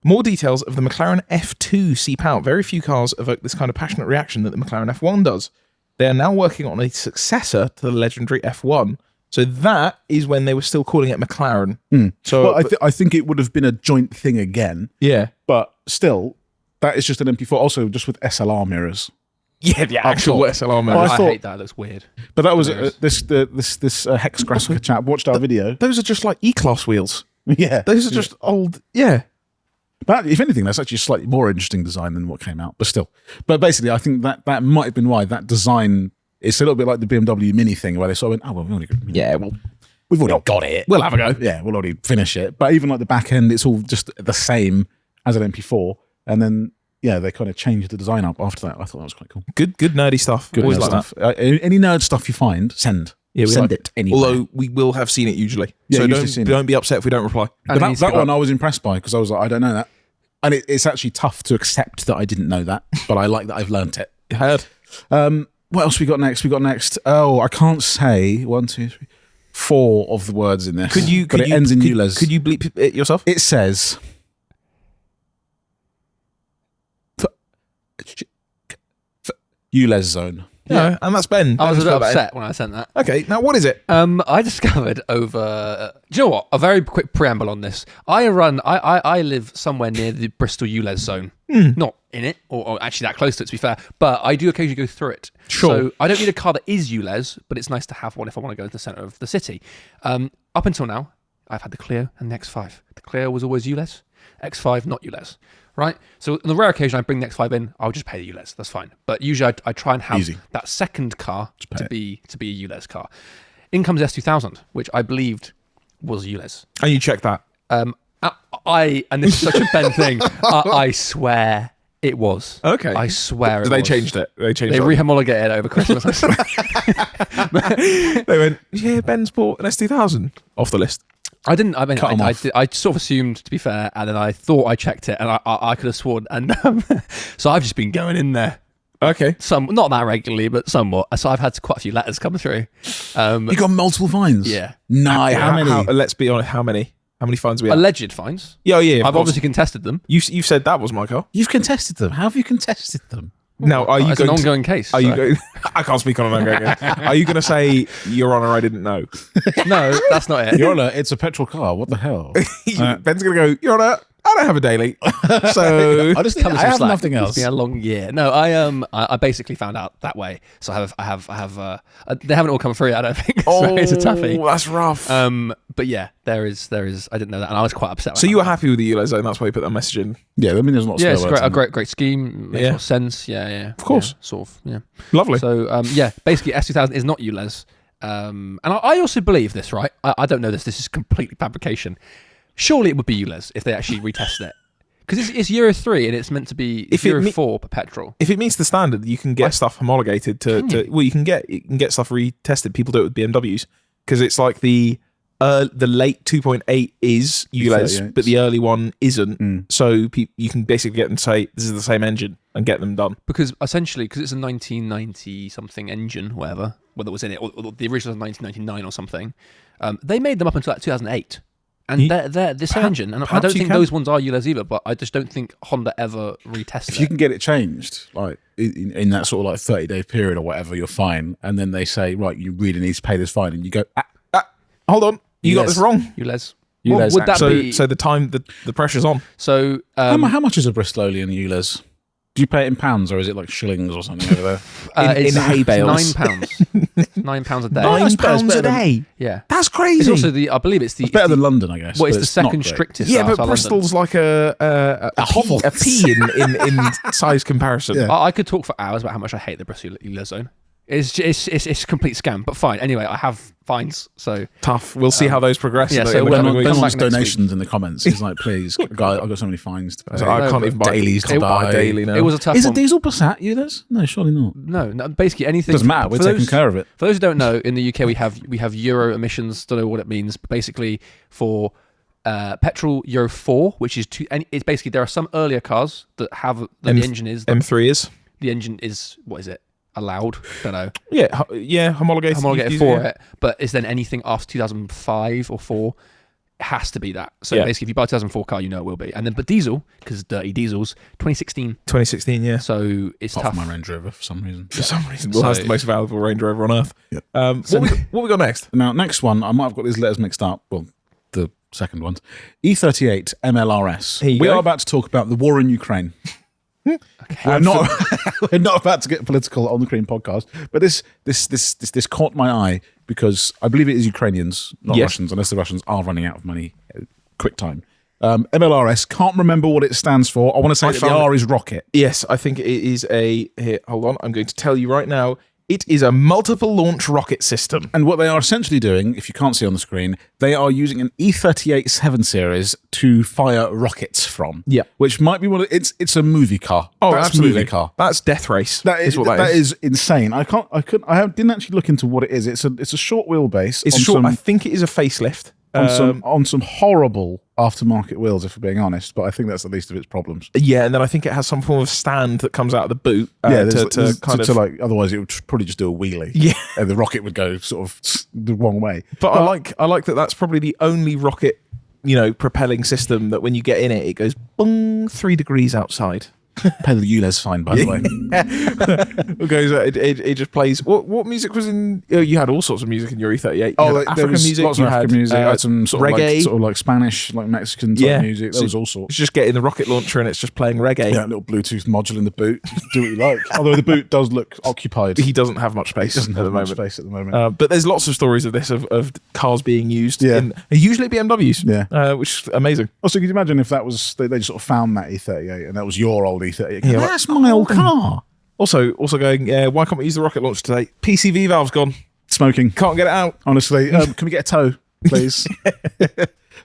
More details of the McLaren F2 seep out. Very few cars evoke this kind of passionate reaction that the McLaren F1 does. They are now working on a successor to the legendary F1. So that is when they were still calling it McLaren. So well, I think it would have been a joint thing again, yeah. but still, that is just an MP4. Also, just with SLR mirrors. Yeah, the actual top. SLR man. Well, I thought- hate that. It looks weird. But that was this Hex Graphica chap watched our video. Those are just like E-Class wheels. Yeah, Those are just old. Yeah. but if anything, that's actually a slightly more interesting design than what came out. But still, but basically, I think that might have been why that design. It's a little bit like the BMW Mini thing, where they sort of went, "Oh well, we've already got it. We'll have a go." Yeah, we'll already finish it." But even like the back end, it's all just the same as an MP4, and then yeah, they kind of changed the design up after that. I thought that was quite cool. Good nerdy stuff. Good Always nerd like stuff. Any nerd stuff you find, send. Yeah, we send like it anyway. Although we will have seen it usually. Yeah, So usually seen it. don't be upset if we don't reply. But And that one I was impressed by because I was like, I don't know that. And it's actually tough to accept that I didn't know that, but I like that I've learnt it. You heard? What else we got next? Oh, I can't say 1, 2, 3, 4 of the words in this. But it ends in ULEZ. Could you bleep it yourself? It says ULEZ zone. Yeah, and that's Ben. I was a bit Ben's got that in. upset when I sent that. Okay, now what is it? I discovered over. Do you know what? A very quick preamble on this. I live somewhere near the Bristol ULEZ zone. Not in it, or actually that close to it, to be fair. But I do occasionally go through it. Sure. So I don't need a car that is ULEZ, but it's nice to have one if I want to go to the centre of the city. Up until now, I've had the Clio and the X5. The Clio was always ULEZ. X5 not ULEZ. Right? So on the rare occasion I bring the X5 in, I'll just pay the ULEZ. That's fine. But usually I try and have Easy. that second car pay to be a ULEZ car. In comes S2000, which I believed was ULEZ. And you check that. And this is such a Ben thing, I swear it was. Okay. I swear it They was. changed it. They changed They it. rehomologated it over Christmas. They went, yeah, Ben's bought an S2000 off the list. I didn't. I mean, Cut 'em off. I sort of assumed, to be fair, and then I thought I checked it, and I could have sworn, and so I've just been going in there, Okay. not that regularly, but somewhat. So I've had quite a few letters come through. You got multiple fines? Yeah. No, how many? Let's be honest, how many? How many fines we have? Alleged fines. Yeah, yeah. I've obviously contested them. You said that was my car. You've contested them. How have you contested them? Now, are you It's an going to... ongoing case. Are you so- going? I can't speak on an ongoing. Are you going to say, Your Honour, I didn't know? No, that's not it. Your Honour, it's a petrol car. What the hell? Ben's going to go, Your Honour, I don't have a daily. So I just I have nothing else. It's been a long year. No, I basically found out that way. So I have they haven't all come through yet, I don't think. So it's a toughie. That's rough. But yeah, there is. I didn't know that, and I was quite upset. So you were happy with the ULEZ zone? That's why you put that message in. Yeah, I mean, there's not. Yeah, it's a great scheme. Makes a lot of sense. Yeah. Of course. Yeah, sort of. Yeah. Lovely. So basically S2000 is not ULEZ. And I also believe this, right? I don't know this. This is completely fabrication. Surely it would be ULEZ if they actually retested it. Because it's Euro 3 and it's meant to be Euro 4 per petrol. If it meets the standard, you can get stuff homologated you can get stuff retested. People do it with BMWs because it's like the late 2.8 is ULEZ, but the early one isn't. So you can basically get them to say this is the same engine and get them done. Because essentially, because it's a 1990 something engine, whether it was in it or the original was 1999 or something, they made them up until like 2008. And they're this engine, and I don't think those ones are ULEZ either. But I just don't think Honda ever retested. If you can get it changed, like in that sort of like 30-day period or whatever, you're fine. And then they say, right, you really need to pay this fine, and you go, hold on, you got this wrong. ULEZ. What would that be? So the time the pressure's on. So how much is a Bristolian ULEZ? Do you pay it in pounds or is it like shillings or something over there? in hay bales. £9. £9 a day. £9 a day. Yeah, that's crazy. It's also I believe it's better than London, I guess. Well, it's the second strictest. Yeah, but Bristol's like a hovel, a pea in size comparison. Yeah. I could talk for hours about how much I hate the Bristol ULEZ zone. It's a complete scam, but fine. Anyway, I have fines, so tough. We'll see how those progress. Yeah, so Ben wants donations in the comments. He's like, please, guy, I've got so many fines to pay. So I can't even buy dailies to buy. Daily now. It was a tough. Is one. a diesel Passat ULEZ? No, surely not. No, basically anything. Doesn't matter. We're taking care of it. For those who don't know, in the UK we have Euro emissions. Don't know what it means, but basically for petrol Euro 4, which is and it's basically there are some earlier cars that have the engine is M3 is the engine is what is it? Allowed, don't know. Yeah, homologated for it. But is then anything after 2005 or 4 has to be that. So basically, if you buy a 2004 car, you know it will be. And then, but diesel, because dirty diesels, 2016. 2016, yeah. So it's tough. tough. My Range Rover for some reason. Well, that's the most valuable Range Rover on earth. Yeah. What we got next? Now, next one, I might have got these letters mixed up. Well, the second ones. E38 MLRS. We are about to talk about the war in Ukraine. Okay. We're not about to get political on the Cream podcast, but this caught my eye because I believe it is Ukrainians, not Russians, unless the Russians are running out of money. Quick time. MLRS, can't remember what it stands for. I want to say that the R is rocket. Yes, I think it is here, hold on, I'm going to tell you right now. It is a multiple launch rocket system. And what they are essentially doing, if you can't see on the screen, they are using an E38 7 Series to fire rockets from. Yeah. Which might be it's a movie car. Oh, that's absolutely. Movie car. That's Death Race. That is insane. I didn't actually look into what it is. It's a short wheelbase. It's short. I think it is a facelift. On some horrible aftermarket wheels, if we're being honest, but I think that's the least of its problems. Yeah, and then I think it has some form of stand that comes out of the boot. Otherwise it would probably just do a wheelie. Yeah, and the rocket would go sort of the wrong way. But I like that. That's probably the only rocket, propelling system that when you get in it, it goes boom 3 degrees outside. Pay the ULEZ fine, by the way. It just plays. What music was in? You had all sorts of music in your E38. There was music. Lots of African music. I had some sort reggae, of like Spanish, like Mexican type music. There was all sorts. It's just getting the rocket launcher and it's just playing reggae. Yeah, a little Bluetooth module in the boot. Do what you like. Although the boot does look occupied. He doesn't have much space at the moment. But there's lots of stories of this of cars being used. Yeah. Usually BMWs. Yeah. Which is amazing. Also, could you imagine if that was they just sort of found that E38 and that was your old E38? Yeah, that's my old car. Also going, why can't we use the rocket launcher today? PCV valve's gone. Smoking. Can't get it out. Honestly. Can we get a tow, please?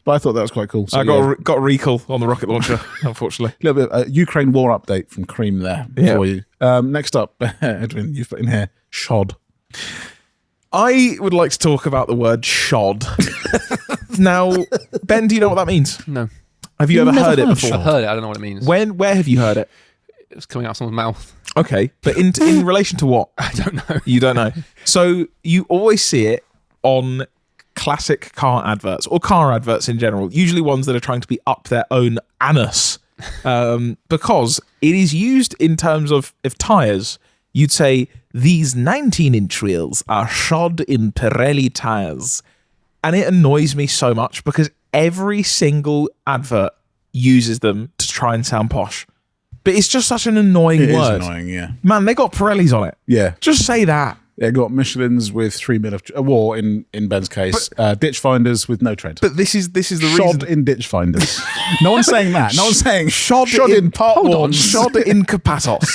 But I thought that was quite cool. So, I got a recall on the rocket launcher, unfortunately. A little bit Ukraine war update from Cream there for you. Next up, Edwin, you've put in here, shod. I would like to talk about the word shod. Now, Ben, do you know what that means? No. Have you ever heard it before? I've heard it. I don't know what it means. Where have you heard it? It's coming out of someone's mouth. Okay, but in relation to what? I don't know. You don't know. So you always see it on classic car adverts or car adverts in general, usually ones that are trying to be up their own anus, because it is used in terms of tyres. You'd say, these 19-inch wheels are shod in Pirelli tyres. And it annoys me so much because every single advert uses them to try and sound posh. But it's just such an annoying word. It is annoying, yeah. Man, they got Pirellis on it. Yeah. Just say that. They got Michelin's with 3 mil of war in Ben's case. Ditch finders with no tread. But this is the Shod reason. in ditch finders. No one's saying that. No one's saying shod in part Hold on, one. shod in Capatos.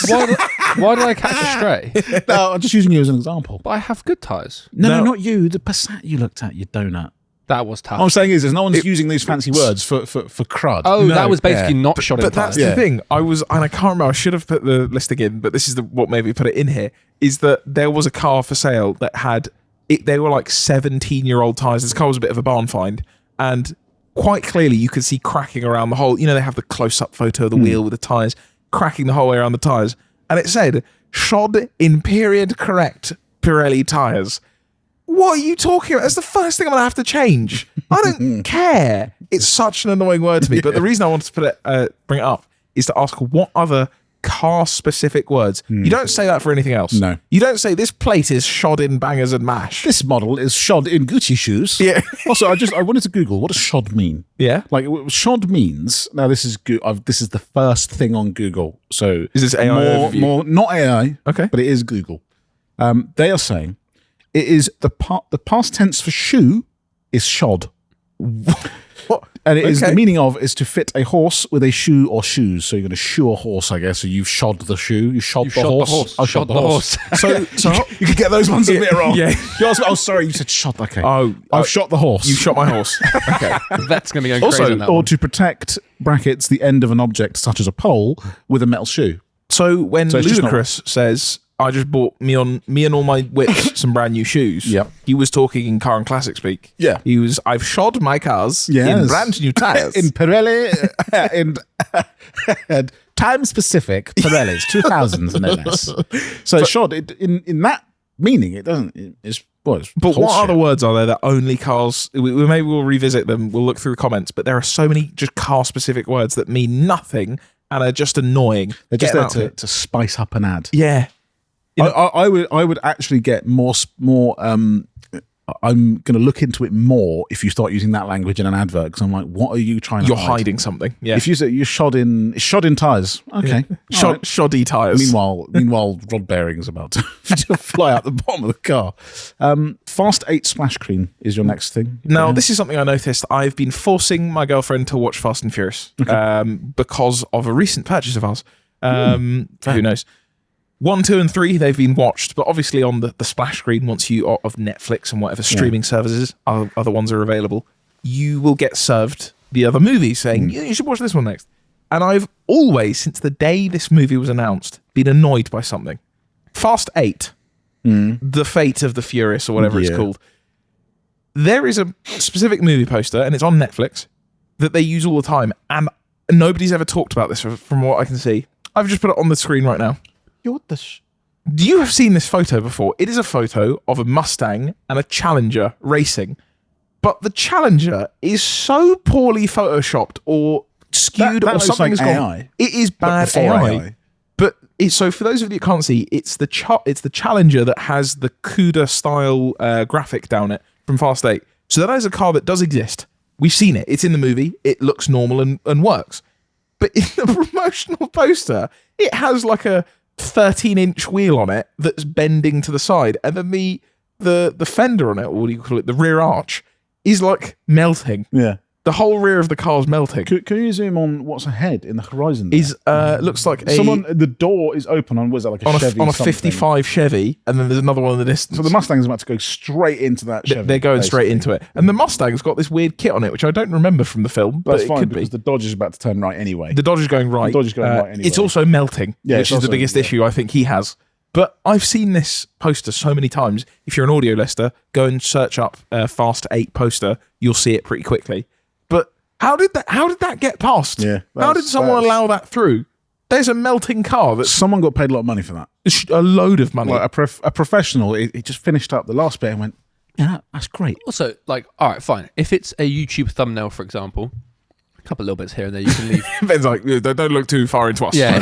Why did I catch a stray? No, I'm just using you as an example. But I have good tyres. No, not you. The Passat you looked at, you donut. That was tough. What I'm saying is no one's using these fancy words for crud. Oh, No, that was basically not shot in But that's tyres. the thing. And I can't remember. I should have put the listing in, but this is what made me put it in here. Is that there was a car for sale that had they were like 17-year-old tires. This car was a bit of a barn find, and quite clearly you could see cracking around the whole. You know, they have the close-up photo of the wheel with the tires cracking the whole way around the tires, and it said "shod in period correct Pirelli tires." What are you talking about? That's the first thing I'm going to have to change. I don't care. It's such an annoying word to me. But the reason I wanted to bring it up is to ask what other car-specific words. You don't say that for anything else. No. You don't say this plate is shod in bangers and mash. This model is shod in Gucci shoes. Yeah. Also, I wanted to Google what does shod mean. Yeah. Like shod means. Now this is this is the first thing on Google. So Is this AI overview? more not AI. Okay. But it is Google. They are saying it is the past tense for shoe is shod. What? And it is Okay. the meaning of is to fit a horse with a shoe or shoes. So you're going to shoe a horse, I guess. So you've shod the shoe. You shod the horse. I shot the horse. So You could get those ones a bit wrong. Yeah. You asked me, sorry, you said shot. Okay. I've shot the horse. you shot my horse. Okay. That's going to be going Also, crazy on that or one. to protect brackets the end of an object such as a pole with a metal shoe. So when So it's just not- Ludacris says, I just bought me and all my whips some brand new shoes. Yep. He was talking in car and classic speak. Yeah. He was, I've shod my cars in Yes. brand new tires. In Pirelli, and time specific Pirellis, 2000s and less. So shod in that meaning, it doesn't. It's but what bullshit. other words are there that only cars? Maybe we'll revisit them. We'll look through the comments. But there are so many just car specific words that mean nothing and are just annoying. They're just Get there out of it. to spice up an ad. Yeah. I would actually get more. I'm going to look into it more if you start using that language in an advert because I'm like, what are you trying to You're hide? hiding something. Yeah. If you say you're shod in tires, okay. All right. Shoddy tires. Meanwhile, rod bearings about to fly out the bottom of the car. Fast 8 splash screen is your next thing. Now, this is something I noticed. I've been forcing my girlfriend to watch Fast and Furious because of a recent purchase of ours. Who knows? 1, 2, and 3, they've been watched, but obviously on the splash screen, once you are of Netflix and whatever streaming services, other ones are available, you will get served the other movies saying, you should watch this one next. And I've always, since the day this movie was announced, been annoyed by something. Fast 8, The Fate of the Furious, or whatever it's called. There is a specific movie poster, and it's on Netflix, that they use all the time, and nobody's ever talked about this from what I can see. I've just put it on the screen right now. Do you have seen this photo before? It is a photo of a Mustang and a Challenger racing, but the Challenger is so poorly photoshopped or skewed That or looks something like has gone. AI. It is But bad before AI. AI. But so for those of you that can't see, it's the Challenger that has the CUDA style graphic down it from Fast 8. So that is a car that does exist. We've seen it. It's in the movie. It looks normal and works. But in the promotional poster, it has like a 13-inch wheel on it that's bending to the side, and then the fender on it, or what do you call it, the rear arch, is like melting. Yeah. The whole rear of the car is melting. Can you zoom on what's ahead in the horizon? There? Is looks like the door is open on, was that like a Chevy on a something? 55 Chevy, and then there's another one in the distance. So the Mustang's about to go straight into that Chevy. They're going straight basically. into it, and the Mustang's got this weird kit on it, which I don't remember from the film, but That's it fine could because be. the Dodge is about to turn right anyway. The Dodge is going right. The Dodge is going right anyway. It's also melting, Yeah, which it's is the also- biggest yeah. issue I think he has. But I've seen this poster so many times. If you're an audio listener, go and search up Fast 8 poster. You'll see it pretty quickly. But how did that get past? Yeah, How did someone allow that through? There's a melting car that's Someone got paid a lot of money for that. a load of money. Like a professional, he just finished up the last bit and went, yeah, that's great. Also, like, all right, fine. If it's a YouTube thumbnail, for example, couple of little bits here and there you can leave. Ben's like, don't look too far into us. Yeah,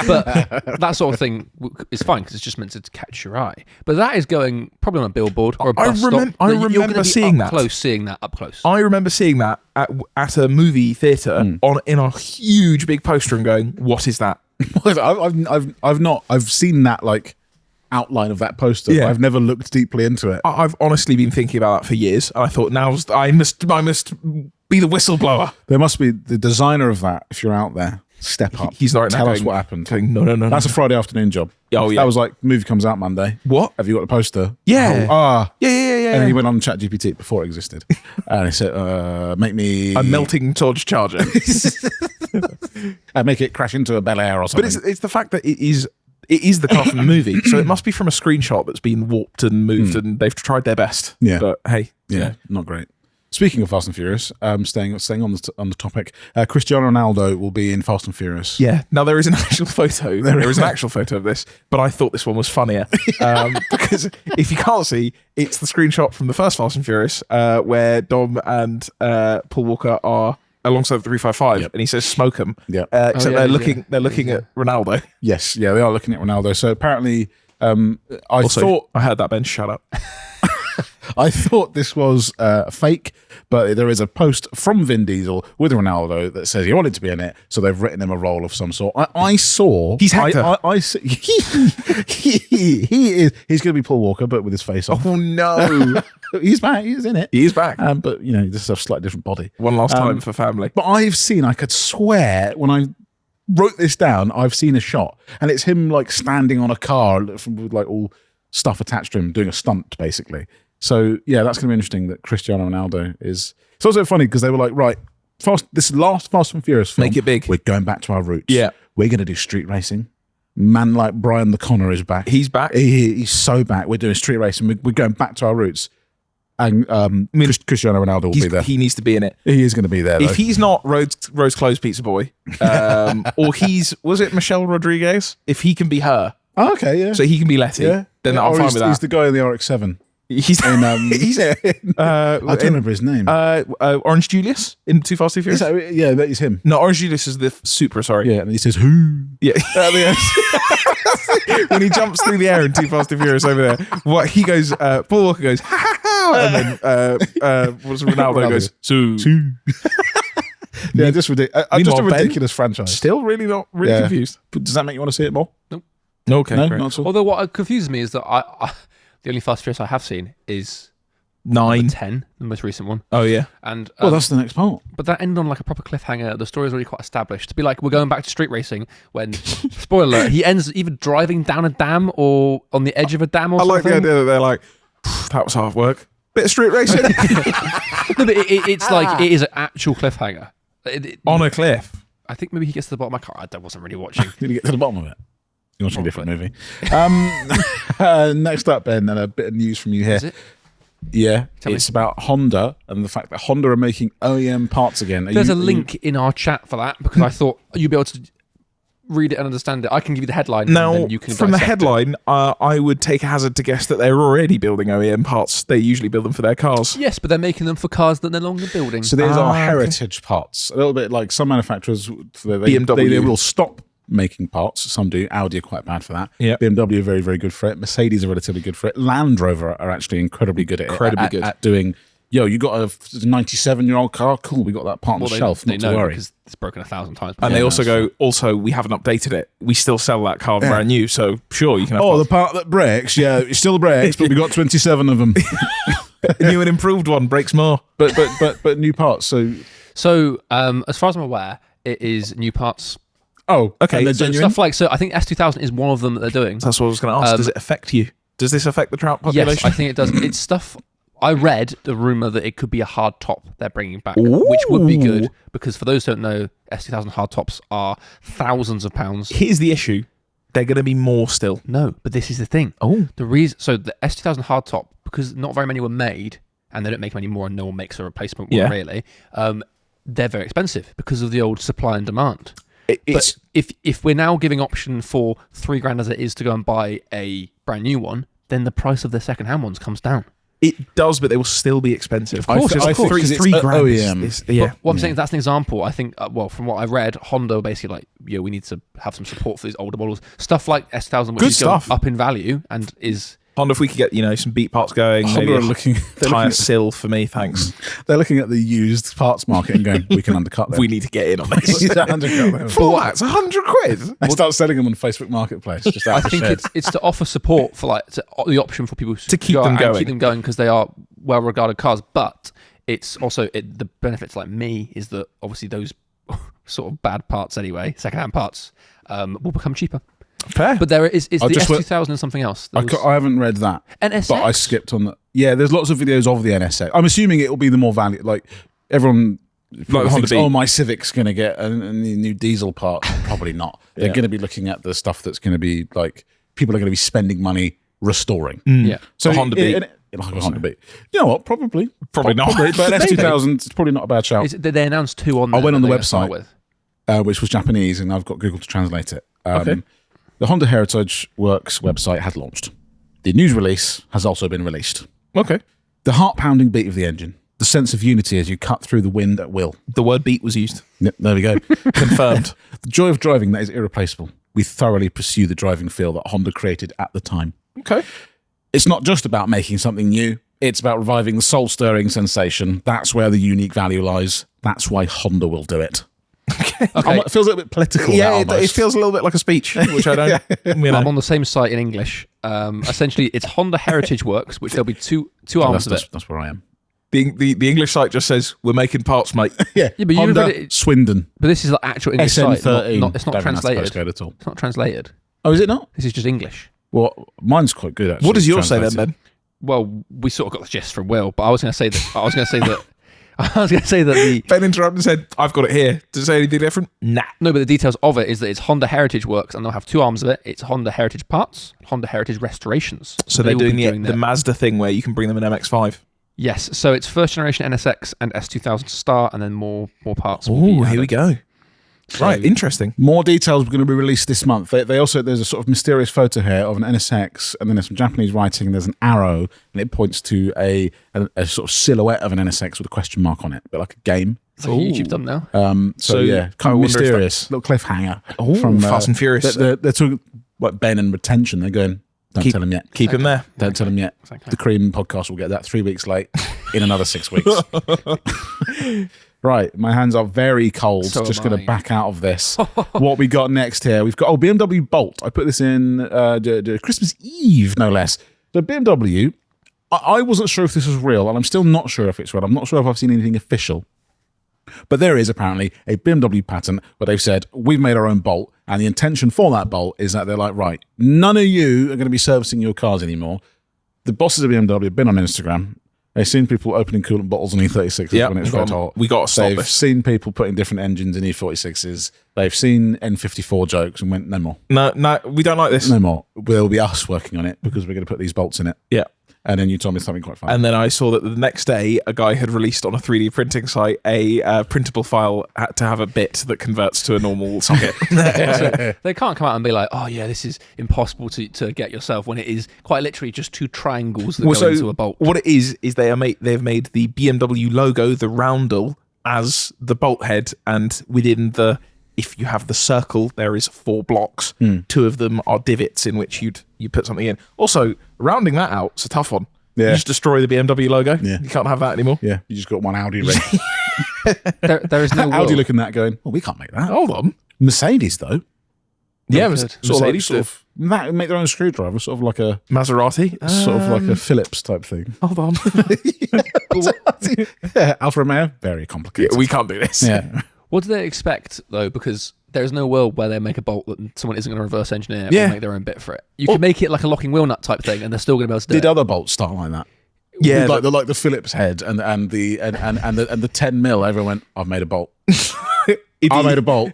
but that sort of thing is fine because it's just meant to catch your eye. But that is going probably on a billboard or a bus stop. I You're remember gonna be seeing up that. close, seeing that up close. I remember seeing that at a movie theatre in a huge big poster and going, "What is that?" I've seen that like outline of that poster. Yeah. But I've never looked deeply into it. I've honestly been thinking about that for years. And I thought, I must be the whistleblower. There must be the designer of that. If you're out there, step up. He's right now. Tell us what happened. Going, no. That's a Friday afternoon job. Oh, yeah. That was like, movie comes out Monday. What? Have you got the poster? Yeah. Yeah. And he Yeah. went on ChatGPT before it existed. And he said, make me... A melting Dodge Charger. make it crash into a Bel Air or something. But it's the fact that it is the car from the movie, so it must be from a screenshot that's been warped and moved, and they've tried their best. Yeah. But hey, Yeah, not great. Speaking of Fast and Furious, staying on the topic, Cristiano Ronaldo will be in Fast and Furious. Yeah. Now there is an actual photo. There is an actual photo of this, but I thought this one was funnier because if you can't see, it's the screenshot from the first Fast and Furious where Dom and Paul Walker are alongside the 355, and he says "smoke 'em." Yeah. Except they're looking at Ronaldo. Yes, yeah, they are looking at Ronaldo. So apparently, I heard that, Ben. Shut up. I thought this was fake, but there is a post from Vin Diesel with Ronaldo that says he wanted to be in it, so they've written him a role of some sort. I saw he's Hector. He's going to be Paul Walker, but with his face off. Oh no, he's back. He's in it. he is back. But just a slightly different body. One last time for family. But I could swear when I wrote this down, I've seen a shot, and it's him like standing on a car with like all stuff attached to him, doing a stunt basically. So yeah, that's going to be interesting that Cristiano Ronaldo is. It's also funny because they were like, right, this last Fast and Furious film, make it big. We're going back to our roots. Yeah, we're going to do street racing. Man like Brian the Connor is back. He's back. He's so back. We're doing street racing. We're going back to our roots. And Cristiano Ronaldo will be there. He needs to be in it. He is going to be there. If he's not Rose Clothes Pizza Boy, or was it Michelle Rodriguez? If he can be her, okay, yeah. So he can be Letty. Yeah. Then I'm fine with that. He's the guy in the RX-7. He's in, I don't remember his name. Orange Julius in Too Fast Too Furious. Yeah, that is him. No, Orange Julius is the Supra. Sorry. Yeah, and he says who? Yeah. At the end. When he jumps through the air in Too Fast Too Furious over there, what he goes, Paul Walker goes, ha ha ha, and then Ronaldo goes, Sue. Yeah, just ridiculous. Just a ridiculous franchise. Still really not really confused. But does that make you want to see it more? Nope. Okay. No, great. not at all. Although what confuses me is that I the only Fast and Furious I have seen is 9, 10, the most recent one. Oh yeah. And well, that's the next part. But that ended on like a proper cliffhanger. The story's already quite established. To be like, we're going back to street racing when, spoiler alert, he ends either driving down a dam or on the edge of a dam or something. I like the idea that they're like, that was hard work. Bit of street racing. No, but it's like, it is an actual cliffhanger. On a cliff. I think maybe he gets to the bottom. I wasn't really watching. Did you get to the bottom of it? You're watching a different movie. Next up, Ben, and a bit of news from you here. Is it? Yeah, it's about Honda and the fact that Honda are making OEM parts again. There's a link in our chat for that because I thought you'd be able to read it and understand it. I can give you the headline. Now, and then you can from the dissect headline, I would take a hazard to guess that they're already building OEM parts. They usually build them for their cars. it. Yes, but they're making them for cars that they're no longer building. So these are okay. heritage parts. A little bit like some manufacturers, BMW. they will stop making parts. Some do. Audi are quite bad for that. Yeah. BMW are very, very good for it. Mercedes are relatively good for it. Land Rover are actually incredibly good at it. At doing, you got a 97-year-old car? Cool, we got that part on the shelf, not to worry. Because it's broken 1,000 times. And they also go, we haven't updated it. We still sell that car brand new, so sure, you can have the part that breaks, it still breaks, but we got 27 of them. a new and improved one, breaks more. But new parts, So, as far as I'm aware, it is new parts. Oh, okay. So stuff like, I think S2000 is one of them that they're doing. That's what I was going to ask. Does it affect you? Does this affect the trout population? Yes, I think it does. It's stuff. I read the rumor that it could be a hard top they're bringing back, which would be good because for those who don't know, S2000 hard tops are thousands of pounds. Here's the issue: they're going to be more still. No, but this is the thing. The reason, so the S2000 hard top, because not very many were made, and they don't make many more, and no one makes a replacement one really. They're very expensive because of the old supply and demand. But if we're now giving option for $3,000 as it is to go and buy a brand new one, then the price of the second-hand ones comes down. It does, but they will still be expensive. Of course, I think three it's grand OEM. yeah. What I'm saying is that's an example. I think, from what I read, Honda are basically like, we need to have some support for these older models. Stuff like S2000, which Good is going stuff. up in value and is... Honda, if we could get, some beat parts going, Honda maybe are a looking, tyre sill for me, thanks. they're looking at the used parts market and going, we can undercut them. We need to get in on this. We can undercut them. For what? It's 100 quid. They start selling them on Facebook Marketplace. Just out I of the think shed. it's to offer support for the option for people To keep go them out and going. keep them going because they are well-regarded cars. But it's also the benefits like me is that obviously those sort of bad parts anyway, second-hand parts, will become cheaper. Fair. But there is the just S2000 and something else. I haven't read that. NSX? But I skipped on that. Yeah, there's lots of videos of the NSX. I'm assuming it will be the more value. Like, everyone Honda thinks, Beat. my Civic's going to get a new diesel part. Probably not. They're going to be looking at the stuff that's going to be, like, people are going to be spending money restoring. Yeah. So Honda Beat. Like a Honda Beat. You know what? Probably not. But an S2000, it's probably not a bad shout. They announced two on there. I went on the that they're gonna website. start with. Which was Japanese, and I've got Google to translate it. Okay. The Honda Heritage Works website has launched. The news release has also been released. Okay. The heart-pounding beat of the engine, the sense of unity as you cut through the wind at will. The word beat was used. Yep, there we go. Confirmed. The joy of driving that is irreplaceable. We thoroughly pursue the driving feel that Honda created at the time. Okay. It's not just about making something new. It's about reviving the soul-stirring sensation. That's where the unique value lies. That's why Honda will do it. Okay. It feels a little bit political. Yeah, now, it almost. feels a little bit like a speech, which I don't. I'm on the same site in English. Essentially, it's Honda Heritage Works, which there'll be two arms of it. That's where I am. The English site just says we're making parts, mate. Yeah, Yeah, but you Honda, read it- Swindon, But this is the actual English site. SN13. It's not Don't think that's the translated. postcode at all. It's not translated. Oh, is it not? This is just English. Well, mine's quite good actually. What does yours say then? translated. Well, we sort of got the gist from Will, but I was going to say that. I was going to say that the Ben interrupted and said, "I've got it here." Does it say anything different? Nah. no, but the details of it is that it's Honda Heritage Works, and they'll have two arms of it. It's Honda Heritage Parts, Honda Heritage Restorations. So they're will doing be the Mazda thing where you can bring them an MX5. Yes, so it's first generation NSX and S2000 to start, and then more parts. will Oh, be here added. we go. So- Right, interesting. More details are going to be released this month. They also, there's a sort of mysterious photo here of an NSX, and then there's some Japanese writing. There's an arrow, and it points to a sort of silhouette of an NSX with a question mark on it, but like a game. It's like a YouTube thumbnail. So yeah, I kind of wonder if mysterious. Little cliffhanger. Oh, Fast and Furious. They're talking like Ben and retention. They're going, don't tell him yet. Keep him there. Don't tell him yet. Exactly. The C.R.E.A.M podcast will get that 3 weeks late in another 6 weeks. Right, my hands are very cold. So Just am going to I. back out of this. What we got next here? We've got BMW Bolt. I put this in the Christmas Eve, no less. So BMW, I wasn't sure if this was real, and I'm still not sure if it's real. I'm not sure if I've seen anything official. But there is apparently a BMW patent where they've said, we've made our own Bolt, and the intention for that Bolt is that they're like, right, none of you are going to be servicing your cars anymore. The bosses of BMW have been on Instagram. They've seen people opening coolant bottles on E36s Yep, when it's red hot. we got to stop They've this. seen people putting different engines in E46s. They've seen N54 jokes and went, no more. No, we don't like this. No more. There'll be us working on it because we're going to put these bolts in it. Yeah. And then you told me something quite funny. And then I saw that the next day, a guy had released on a 3D printing site a printable file to have a bit that converts to a normal socket. So they can't come out and be like, oh yeah, this is impossible to get yourself, when it is quite literally just two triangles that go into a bolt. What it is they've made the BMW logo, the roundel, as the bolt head, and within if you have the circle, there is 4 blocks. 2 of them are divots in which you put something in. Also, rounding that out, it's a tough one. Yeah. You just destroy the BMW logo. Yeah. You can't have that anymore. Yeah, you just got one Audi ring. There is no Audi will. looking at that going, well, we can't make that. Hold on. Mercedes, though. Yeah, Good. Mercedes that make their own screwdriver, sort of like a Maserati. Phillips type thing. Hold on. Yeah, Alfa Romeo, very complicated. We can't do this. Yeah. What do they expect though? Because there's no world where they make a bolt that someone isn't going to reverse engineer Yeah. or make their own bit for it. You can make it like a locking wheel nut type thing, and they're still going to be able to do Did it. other bolts start like that? Yeah, With like the Phillips head and the 10 mil. Everyone went, I've made a bolt. I made a bolt.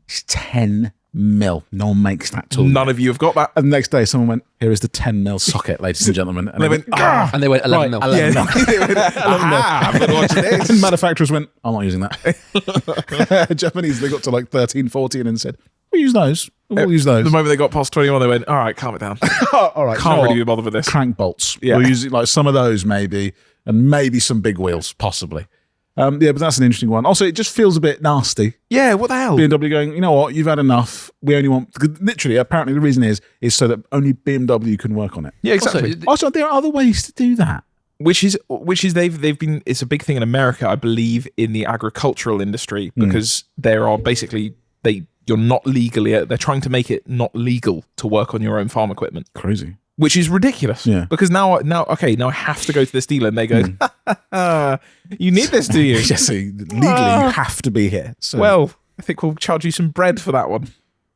It's 10 mil. No one makes that tool. None of you have got that. And the next day, someone went, here is the 10 mil socket, ladies and gentlemen. And they went, ah. And they went 11 mil. 11 mil. I'm going to watch this. And manufacturers went, I'm not using that. Japanese, they got to like 13, 14 and said, We'll use those. We'll use those. The moment they got past 21, they went, all right, calm it down. All right. Can't really be bothered with this. Crank bolts. Yeah. We'll use it, like some of those maybe, and maybe some big wheels, possibly. Yeah, but that's an interesting one. Also, it just feels a bit nasty. Yeah, what the hell? BMW going, you know what, you've had enough. We only want, literally, apparently the reason is so that only BMW can work on it. Yeah, exactly. Also, there are other ways to do that. Which is they've been, it's a big thing in America, I believe, in the agricultural industry, because there are basically, you're not legally, they're trying to make it not legal to work on your own farm equipment. Crazy. Which is ridiculous. Yeah. Because now I have to go to this dealer and they go, you need this, do you? Jesse, legally you have to be here. So Well, I think we'll charge you some bread for that one.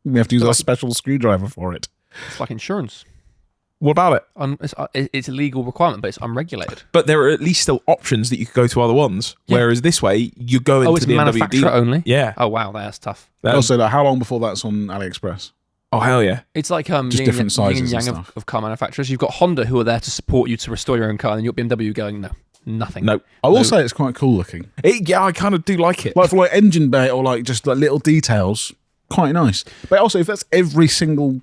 we have to use our special screwdriver for it. It's like insurance. What about it? It's a legal requirement, but it's unregulated. But there are at least still options that you could go to other ones. Yeah. Whereas this way, you go into It's the BMW manufacturer dealer. only? Yeah. Oh, wow, that's tough. Also, like, how long before that's on AliExpress? Oh, hell yeah. It's like Just different sizes and yang stuff. of car manufacturers. You've got Honda who are there to support you to restore your own car, and you've got BMW going, no, nothing. No. I will say it's quite cool looking. Yeah, I kind of do like it. Like for like engine bay or like just like little details, quite nice. But also, if that's every single,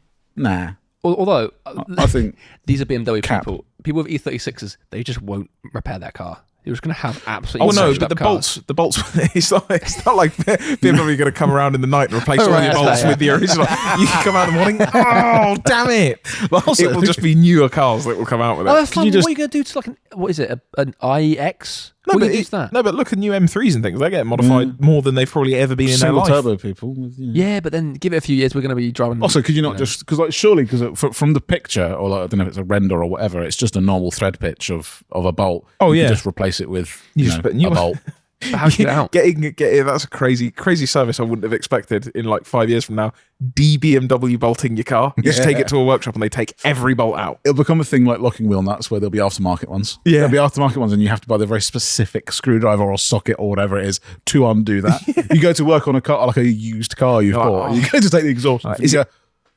Although, I think these are BMW Cap. people. People with E36s, they just won't repair their car. You're just going to have absolutely Oh no, smashed but up the cars. bolts. It's not like BMW going to come around in the night and replace all Right, your that's bolts that, with the original. You can come out in the morning. Oh damn it! But also, It will just be newer cars that will come out with it. Oh, that's fine. you just- What are you going to do to like what is it? An IEX? No, What but are you going to do to that? No, but look at new M3s and things. They get modified more than they've probably ever been in their single life. turbo people. Yeah, but then give it a few years. We're going to be driving. Also, could you not just because like surely because from the picture or like, I don't know if it's a render or whatever, it's just a normal thread pitch of a bolt. Oh, You yeah. could just replace it with just put a new a one. bolt. But how do you get it out? Getting that's a crazy service I wouldn't have expected in like 5 years from now. BMW bolting your car. You just Yeah. take it to a workshop and they take every bolt out. It'll become a thing like locking wheel nuts where there'll be aftermarket ones. Yeah. There'll be aftermarket ones and you have to buy the very specific screwdriver or socket or whatever it is to undo that. You go to work on a car, like a used car you've bought. You go to take the exhaust. off, Is you it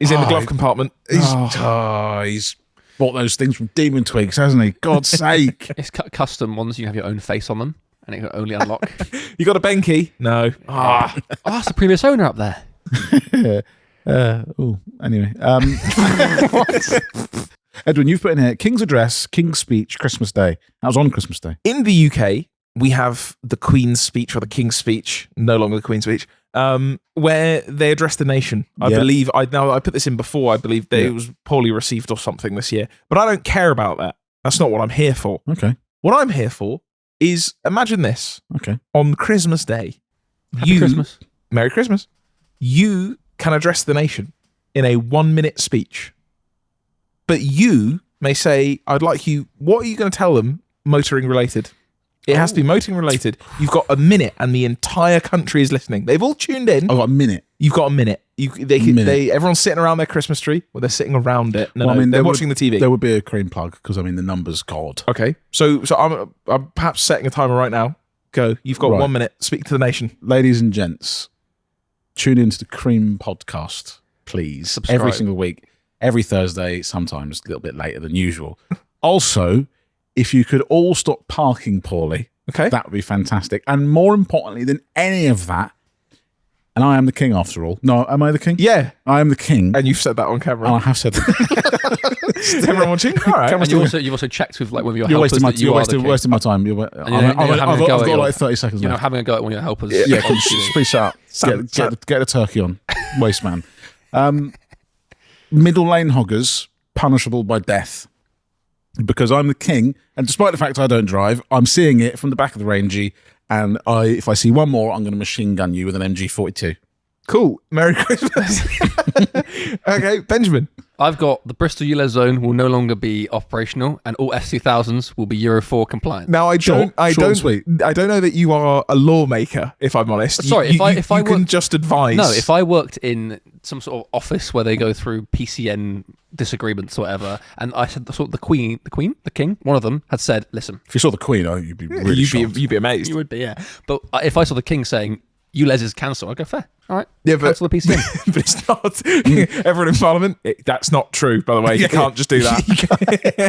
in the Oh, glove compartment? he's bought those things from Demon Twigs, hasn't he? God's sake. It's custom ones. You have your own face on them, and it can only unlock. You got a Ben key? No. Oh, that's the previous owner up there. Anyway. Edwin, you've put in here King's Address, King's Speech, Christmas Day. That was on Christmas Day. In the UK, we have the Queen's Speech or the King's Speech, no longer the Queen's Speech, where they address the nation. I Yeah. believe, I put this in before, I believe it was poorly received or something this year, but I don't care about that. That's not what I'm here for. Okay. What I'm here for is, imagine this, Okay. on Christmas Day, Happy Christmas. Merry Christmas, you can address the nation in a 1-minute speech. But you may say, I'd like you, what are you going to tell them motoring related? It has to be motoring related. You've got a minute and the entire country is listening. They've all tuned in. I've got a minute. You've got a minute. Everyone's sitting around their Christmas tree, or they're sitting around it. No, they're watching the TV. There would be a cream plug because, I mean, the numbers, God. Okay, so I'm perhaps setting a timer right now. Go. You've got 1 minute. Speak to the nation. Ladies and gents, tune into the Cream podcast, please. Subscribe. Every single week, every Thursday, sometimes a little bit later than usual. Also, if you could all stop parking poorly, Okay. that would be fantastic. And more importantly than any of that, and I am the king after all. No, am I the king? Yeah. I am the king. And you've said that on camera. And I have said that. Is everyone watching? All right. And you've also checked with like one of your You're helpers wasting my, that you are the king. wasting my time. I've got like 30 seconds You're not left. having a go at one of your helpers. Yeah, please shut up. Get the turkey on, waste man. Middle lane hoggers punishable by death because I'm the king, and despite the fact I don't drive, I'm seeing it from the back of the Rangy, and if I see one more, I'm going to machine gun you with an MG42. Cool. Merry Christmas. Okay, Benjamin. I've got the Bristol ULEZ zone will no longer be operational, and all S2000s will be Euro 4 compliant. Now I Short and sweet. I don't know that you are a lawmaker, if I'm honest. Sorry, you if I can worked- just advise. No, if I worked in some sort of office where they go through PCN disagreements or whatever, and I said the king, one of them had said, "Listen, If you saw the Queen, you'd be really shocked. you'd be amazed. you would be, yeah." But if I saw the king saying ULEZ is cancelled, I'd go, "Fair, all right, Yeah, but cancel the PCN." but it's not. Everyone in Parliament, that's not true. By the way, you can't just do that.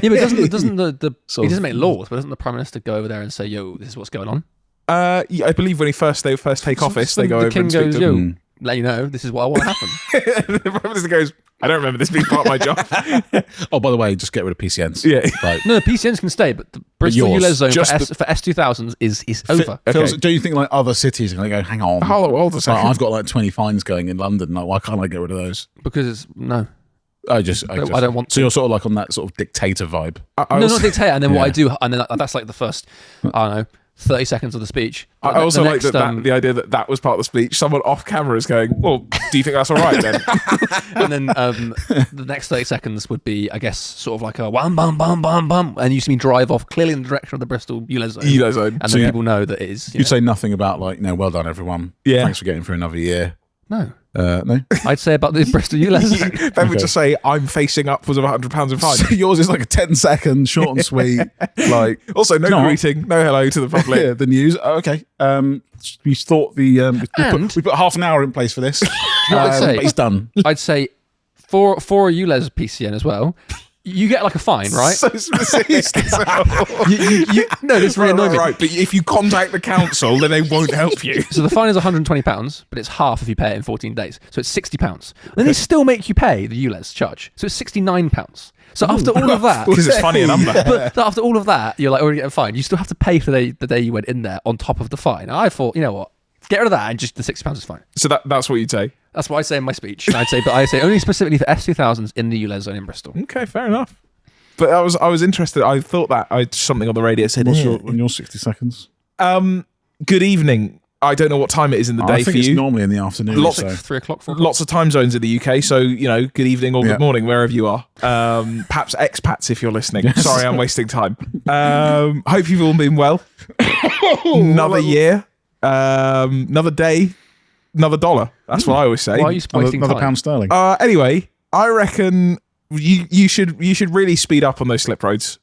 Yeah, but doesn't the he doesn't make laws, but doesn't the Prime Minister go over there and say, "Yo, this is what's going on"? Yeah, I believe when they first take office, they go the over king and speak goes, to "Yo, them. let you know this is what I want to happen. The Prime Minister goes, I don't remember this being part of my job. Oh, by the way, just get rid of PCNs. Yeah. Like, No, the PCNs can stay, but the Bristol yours, ULEZ zone just for S2000s is over. Phil, don't you think like other cities are going to go, hang on, Hold a second. I've got like 20 fines going in London. Like, why can't I get rid of those? Because no. I don't want So you're sort of like on that sort of dictator vibe. I No, also- not dictator. And then what Yeah. I do, and then that's like the first, I don't know, 30 seconds of the speech. I also like the idea that was part of the speech. Someone off camera is going, well, do you think that's all right then? And then the next 30 seconds would be, I guess, sort of like a wham, bam, bam, bam, bam. And you see me drive off clearly in the direction of the Bristol ULEZ zone. ULEZ zone. And So then yeah. people know that it is. You'd say nothing about like, well done everyone. Yeah. Thanks for getting through another year. No. No. I'd say about the Bristol ULEZ. Ben would just say, I'm facing upwards of £100 in fine. So yours is like a 10-second, short and sweet. Like Also, no No. greeting, no hello to the public. yeah, the news. Oh, okay. We thought we put half an hour in place for this. know what I'd say? But it's done. I'd say for a ULEZ PCN as well, you get like a fine, right? So specific. No, this really annoyed me. Right, but if you contact the council, then they won't help you. So the fine is £120, but it's half if you pay it in 14 days. So it's £60. Then they still make you pay the ULEZ charge. So it's £69. So after all of that, Because it's funny a number. but after all of that, you're like already getting fined. You still have to pay for the day you went in there on top of the fine. I thought, you know what? Get rid of that and just the £60 is fine. So that's what you'd say. That's what I say in my speech. And I say only specifically for S2000s in the ULEZ zone in Bristol. Okay, fair enough. But I was interested. I thought that something on the radio said, What's your 60 seconds? good evening. I don't know what time it is in the day I think for it's you. normally in the afternoon. Lots so. Like 3 o'clock, 4 o'clock. Lots of time zones in the UK, so good evening or Yeah. good morning wherever you are. Perhaps expats if you're listening. Yes. Sorry, I'm wasting time. Hope you've all been well. Another year, another day, another dollar. That's what I always say. Why are you wasting Another time? pound sterling. Anyway, I reckon you should really speed up on those slip roads.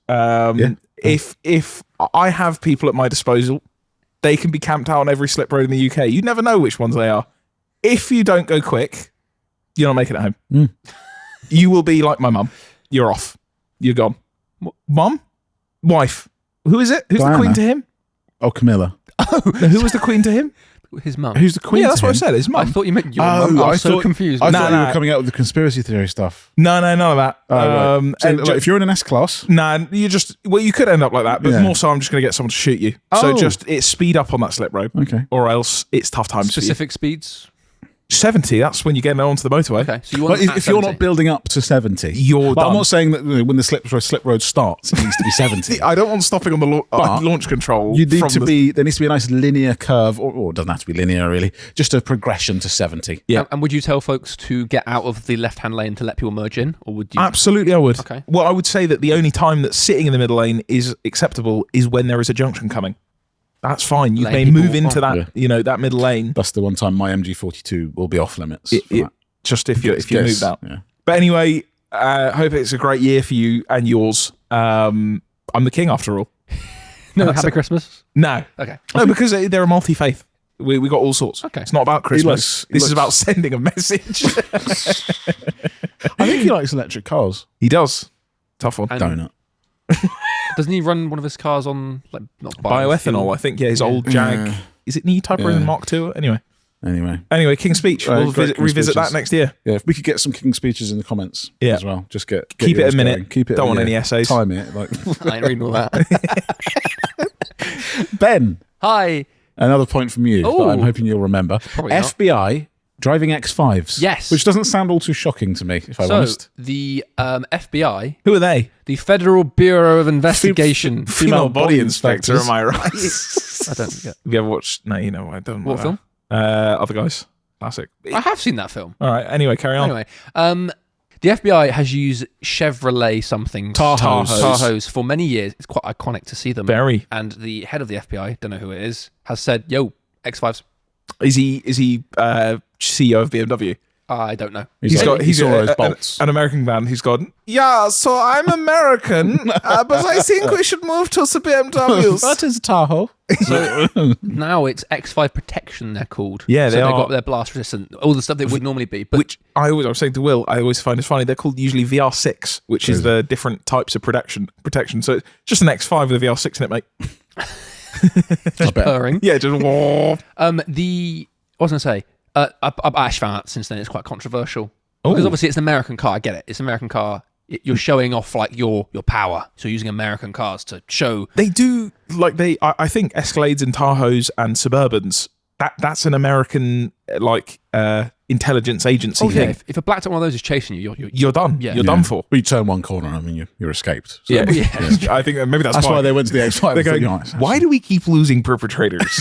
If I have people at my disposal, they can be camped out on every slip road in the UK. You never know which ones they are. If you don't go quick, you're not making it home. You will be like my mum. You're off. You're gone. Mum? Wife? Who is it? Who's Diana. the queen to him? Oh, Camilla. Who was the queen to him? His mum. Who's the queen? Yeah, that's to what I him? said. His I mum. thought you meant your Oh, mum. I was I so thought- confused. I No, thought you no. were coming out with the conspiracy theory stuff. No, none of that. Right. So, and if you're in an S class, you could end up like that, but Yeah. more so I'm just going to get someone to shoot you. So Oh. just speed up on that slip road, okay. or else it's tough times for you. Specific speeds. 70, that's when you're getting onto the motorway. Okay, so you want But them at if you're 70. not building up to 70, You're but I'm done. not saying that when the slip road starts, it needs to be 70. I don't want stopping on the But launch control. You need from to the- be. There needs to be a nice linear curve, or it doesn't have to be linear, really. Just a progression to 70. Yeah. And would you tell folks to get out of the left-hand lane to let people merge in, or would you? Absolutely, I would. Okay. Well, I would say that the only time that sitting in the middle lane is acceptable is when there is a junction coming. That's fine. You Lane may people move into on. that, that middle lane. That's the one time my MG42 will be off limits. for that. Just if you Yes. moved out. Yeah. But anyway, hope it's a great year for you and yours. I'm the king after all. No, Happy Christmas. No, Okay. no, because they're a multi-faith. We got all sorts. Okay. It's not about Christmas. He This is looks- about sending a message. I think he likes electric cars. He does. Tough one. And Donut. doesn't he run one of his cars on like not Bioethanol, I think. Yeah, his old Jag. Yeah. Is it E-Type or Yeah. in Mark II? Anyway, Anyway, King's Speech. Right, We'll great King's revisit speeches. that next year. yeah, if we could get some kicking speeches in the comments Yeah. as well, just get Keep it yours a minute. going. Keep it. Don't want any essays. Time it. Like I ain't reading all that. Ben. Hi. Another point from you that Ooh. I'm hoping you'll remember. Probably not. FBI driving X5s. Yes. Which doesn't sound all too shocking to me, if I'm So honest. the FBI, Who are they? the Federal Bureau of Investigation. Female body inspector, inspectors. am I right? I don't get Have you ever watched? No, you know, I don't. what film. Other Guys. Classic. I have seen that film. All right. Anyway, carry on. Anyway, the FBI has used Chevrolet something Tahoes. for many years. It's quite iconic to see them. Very. And the head of the FBI, don't know who it is, has said, "Yo, X5s." Is he CEO of BMW? I don't know. He's got he's all those bolts. an American man who's gone, yeah, so I'm American, but I think we should move to the BMWs. is a Tahoe. So now it's X5 protection. They're called. Yeah, so they they've are. got their blast resistant, all the stuff they would normally be. But Which I was saying to Will, I always find it funny. They're called usually VR6, which is the different types of protection. So it's just an X5 with a VR6 in it, mate. just purring. Yeah, just whoa. What was I going to say? I actually found out since then it's quite controversial. Because obviously it's an American car. I get it. It's an American car. You're showing off like your power. So you're using American cars to show. They do like I think Escalades and Tahoes and Suburbans. That's an American intelligence agency thing. If a blacked out one of those is chasing you, you're done. Yeah. You're done for. Well, you turn one corner, I mean, you're escaped. So. Yeah. I think maybe that's why they went to the X5. They're going, why do we keep losing perpetrators?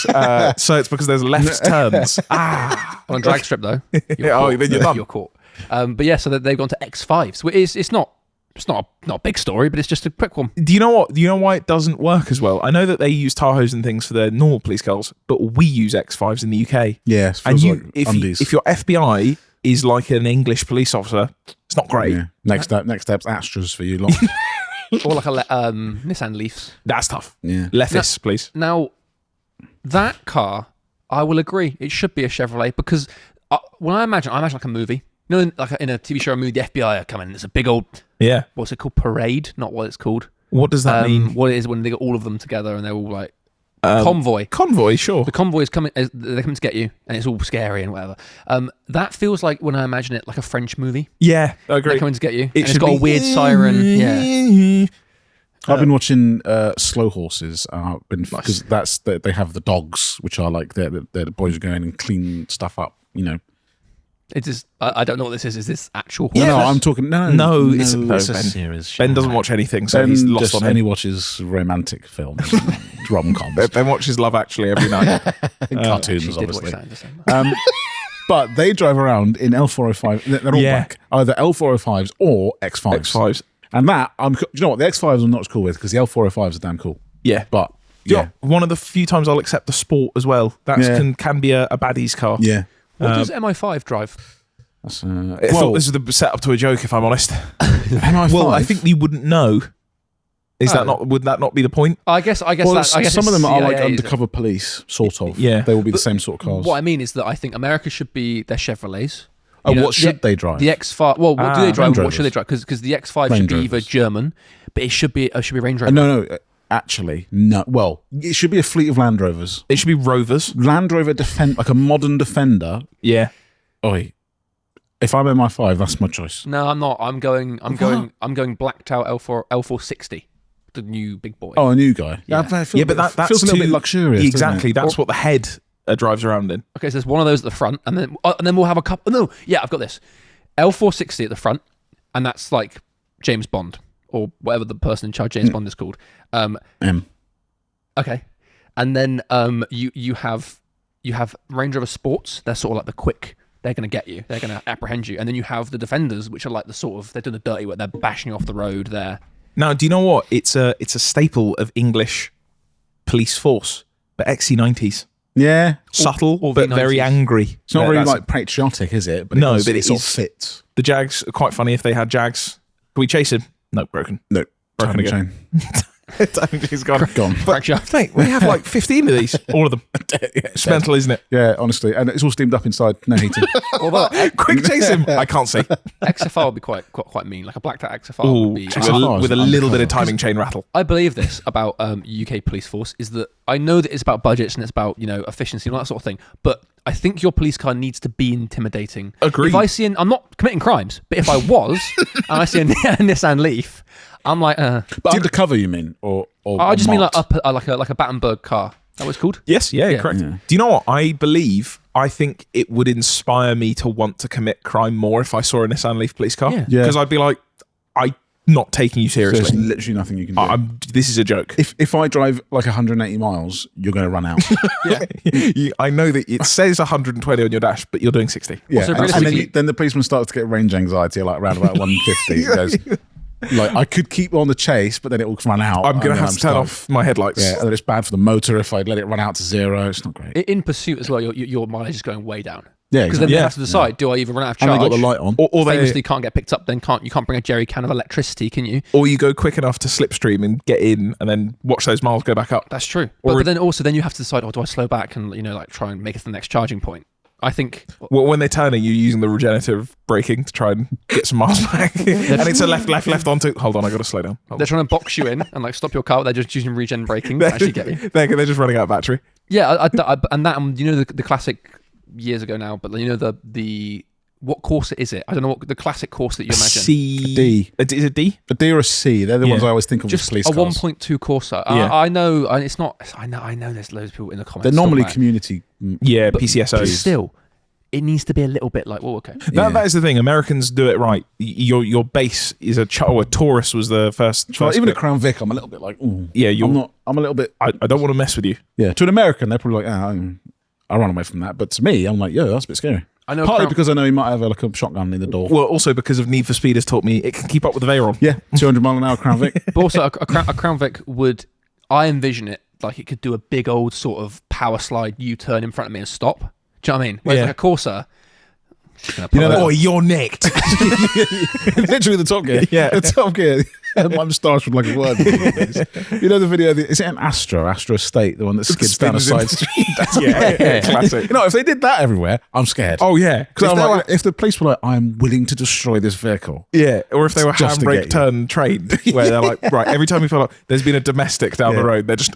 So it's because there's left turns. On a drag strip though, then you're done. You're caught. But yeah, so they've gone to X5s. So it's not a big story, but it's just a quick one. Do you know what? Do you know why it doesn't work as well? I know that they use Tahoes and things for their normal police cars, but we use X5s in the UK. Yeah, and if your FBI is like an English police officer, it's not great. Yeah. Next step's Astras for you lot. Or like a Nissan Leafs. That's tough. Yeah, Lefis, please. Now, that car, I will agree, it should be a Chevrolet because when I imagine like a movie. You know, like in a TV show or movie, the FBI are coming. And it's a big old, what's it called? Parade, not what it's called. What does that mean? What it is when they get all of them together and they're all like convoy. Convoy, sure. The convoy is coming. They're coming to get you, and it's all scary and whatever. That feels like when I imagine it, like a French movie. Yeah, I agree. They're coming to get you. It's got a weird siren. Yeah. I've been watching Slow Horses because they have the dogs, which are like they're the boys who go in and clean stuff up. You know. It is. I don't know what this is. Is this actual? Yeah, no, I'm talking. No, it's a series. Ben doesn't watch anything, so he's lost on it. And he watches romantic films, rom-coms. Ben watches Love Actually every night. Cartoons, obviously. But they drive around in L405. They're all black, either L405s or X5s. And that you know what? The X5s I'm not as cool with because the L405s are damn cool. Yeah, but one of the few times I'll accept the Sport as well. That can be a baddie's car. Yeah. What does MI5 drive? I thought this was the setup to a joke, if I'm honest. MI5? Well, I think we wouldn't know. Would that not be the point? I guess some of them are like undercover police, sort of. Yeah. They will be the same sort of cars. What I mean is that I think America should be their Chevrolets. What should they drive? The X5. Well, what do they drive? What should they drive? Because the X5 Range should be Rovers. either German, but it should be Range Rover. No. Actually, no. Well, it should be a fleet of Land Rovers. It should be Rovers. Land Rover like a modern Defender. Yeah. Oi. If I'm MI5, that's my choice. No, I'm not. I'm going blacked out L460, the new big boy. Oh, a new guy. Yeah, but that's feels a little bit luxurious. Exactly. That's what the head drives around in. Okay, so there's one of those at the front, and then we'll have a couple. No, yeah, I've got this L460 at the front, and that's like James Bond or whatever the person in charge James Bond is called. M. Okay, and then you have Range Rover Sports. They're sort of like the quick. They're going to get you. They're going to apprehend you. And then you have the Defenders, which are like the sort of they're doing the dirty work. They're bashing you off the road there. Now, do you know what? It's a staple of English police force, but XC90s. Yeah, subtle or but V90s. Very angry. It's not really like patriotic, is it? But it sort of fits. The Jags are quite funny if they had Jags. Can we chase him? No, broken. No, broken again. He's gone. But, mate, we have like 15 of these. All of them. It's mental, isn't it? Yeah, honestly. And it's all steamed up inside. No heating. Quick chase him. I can't see. XFR would be quite mean. Like a blacked out XFR would be. With a little bit of timing chain rattle. I believe this about UK police force is that I know that it's about budgets and it's about efficiency and all that sort of thing. But I think your police car needs to be intimidating. Agreed. If I see I'm not committing crimes, but if I was and I see a Nissan Leaf, I'm like, But undercover, you mean, or I just mean like a Battenberg car. That was called. Yes, yeah, correct. Yeah. Do you know what I think it would inspire me to want to commit crime more if I saw a Nissan Leaf police car. Yeah. Because I'd be like, I'm not taking you seriously. There's literally nothing you can do. This is a joke. If I drive like 180 miles, you're going to run out. I know that it says 120 on your dash, but you're doing 60. Yeah, also, and then the policeman starts to get range anxiety, like around about 150. He goes, like, I could keep on the chase, but then it will run out. I'm going to have to turn off my headlights. Yeah, and then it's bad for the motor if I let it run out to zero. It's not great. In pursuit as well, your mileage is going way down. Yeah, because then they have to decide: do I either run out of charge? And they got the light on, or they famously can't get picked up. Then you can't bring a jerry can of electricity, can you? Or you go quick enough to slipstream and get in, and then watch those miles go back up. That's true. But then you have to decide: do I slow back and like try and make it to the next charging point? I think. Well, when they're turning, you're using the regenerative braking to try and get some miles back, and it's a left onto. Hold on, I got to slow down. They're trying to box you in and like stop your car. They're just using regen braking to actually get you. They're just running out of battery. Yeah, and that the classic years ago now, but you know the what Corsa is it? I don't know what the classic Corsa that you imagine. D. Is it D? A D or a C? They're the ones I always think of as Just police a cars. 1.2 Corsa. Yeah. I know, and it's not. I know. There's loads of people in the comments. They're normally talking community. Yeah, but PCSOs. still, it needs to be a little bit like, well, okay. That is the thing. Americans do it right. Your base is a Taurus was the first. So even a Crown Vic, I'm a little bit like, ooh. Yeah, I'm a little bit. I don't want to mess with you. Yeah, to an American, they're probably like, I run away from that. But to me, I'm like, yeah, that's a bit scary. I know Partly because I know he might have like a shotgun in the door. Well, also because of Need for Speed has taught me it can keep up with the Veyron. Yeah, 200 mile an hour Crown Vic. But also, a Crown Vic I envision it like it could do a big old sort of power slide U-turn in front of me and stop. Do you know what I mean? Whereas like a Corsa, you're nicked. Literally the Top Gear. Yeah. The Top Gear. My moustache was like a word. You know the video, is it an Astro Estate, the one that skids down a side street? yeah, classic. You know, if they did that everywhere, I'm scared. Oh, yeah. Because if the police were like, I'm willing to destroy this vehicle. Yeah, or if they were Just to get handbrake you. turn trained, where they're like, right, every time you feel like there's been a domestic down the road, they're just...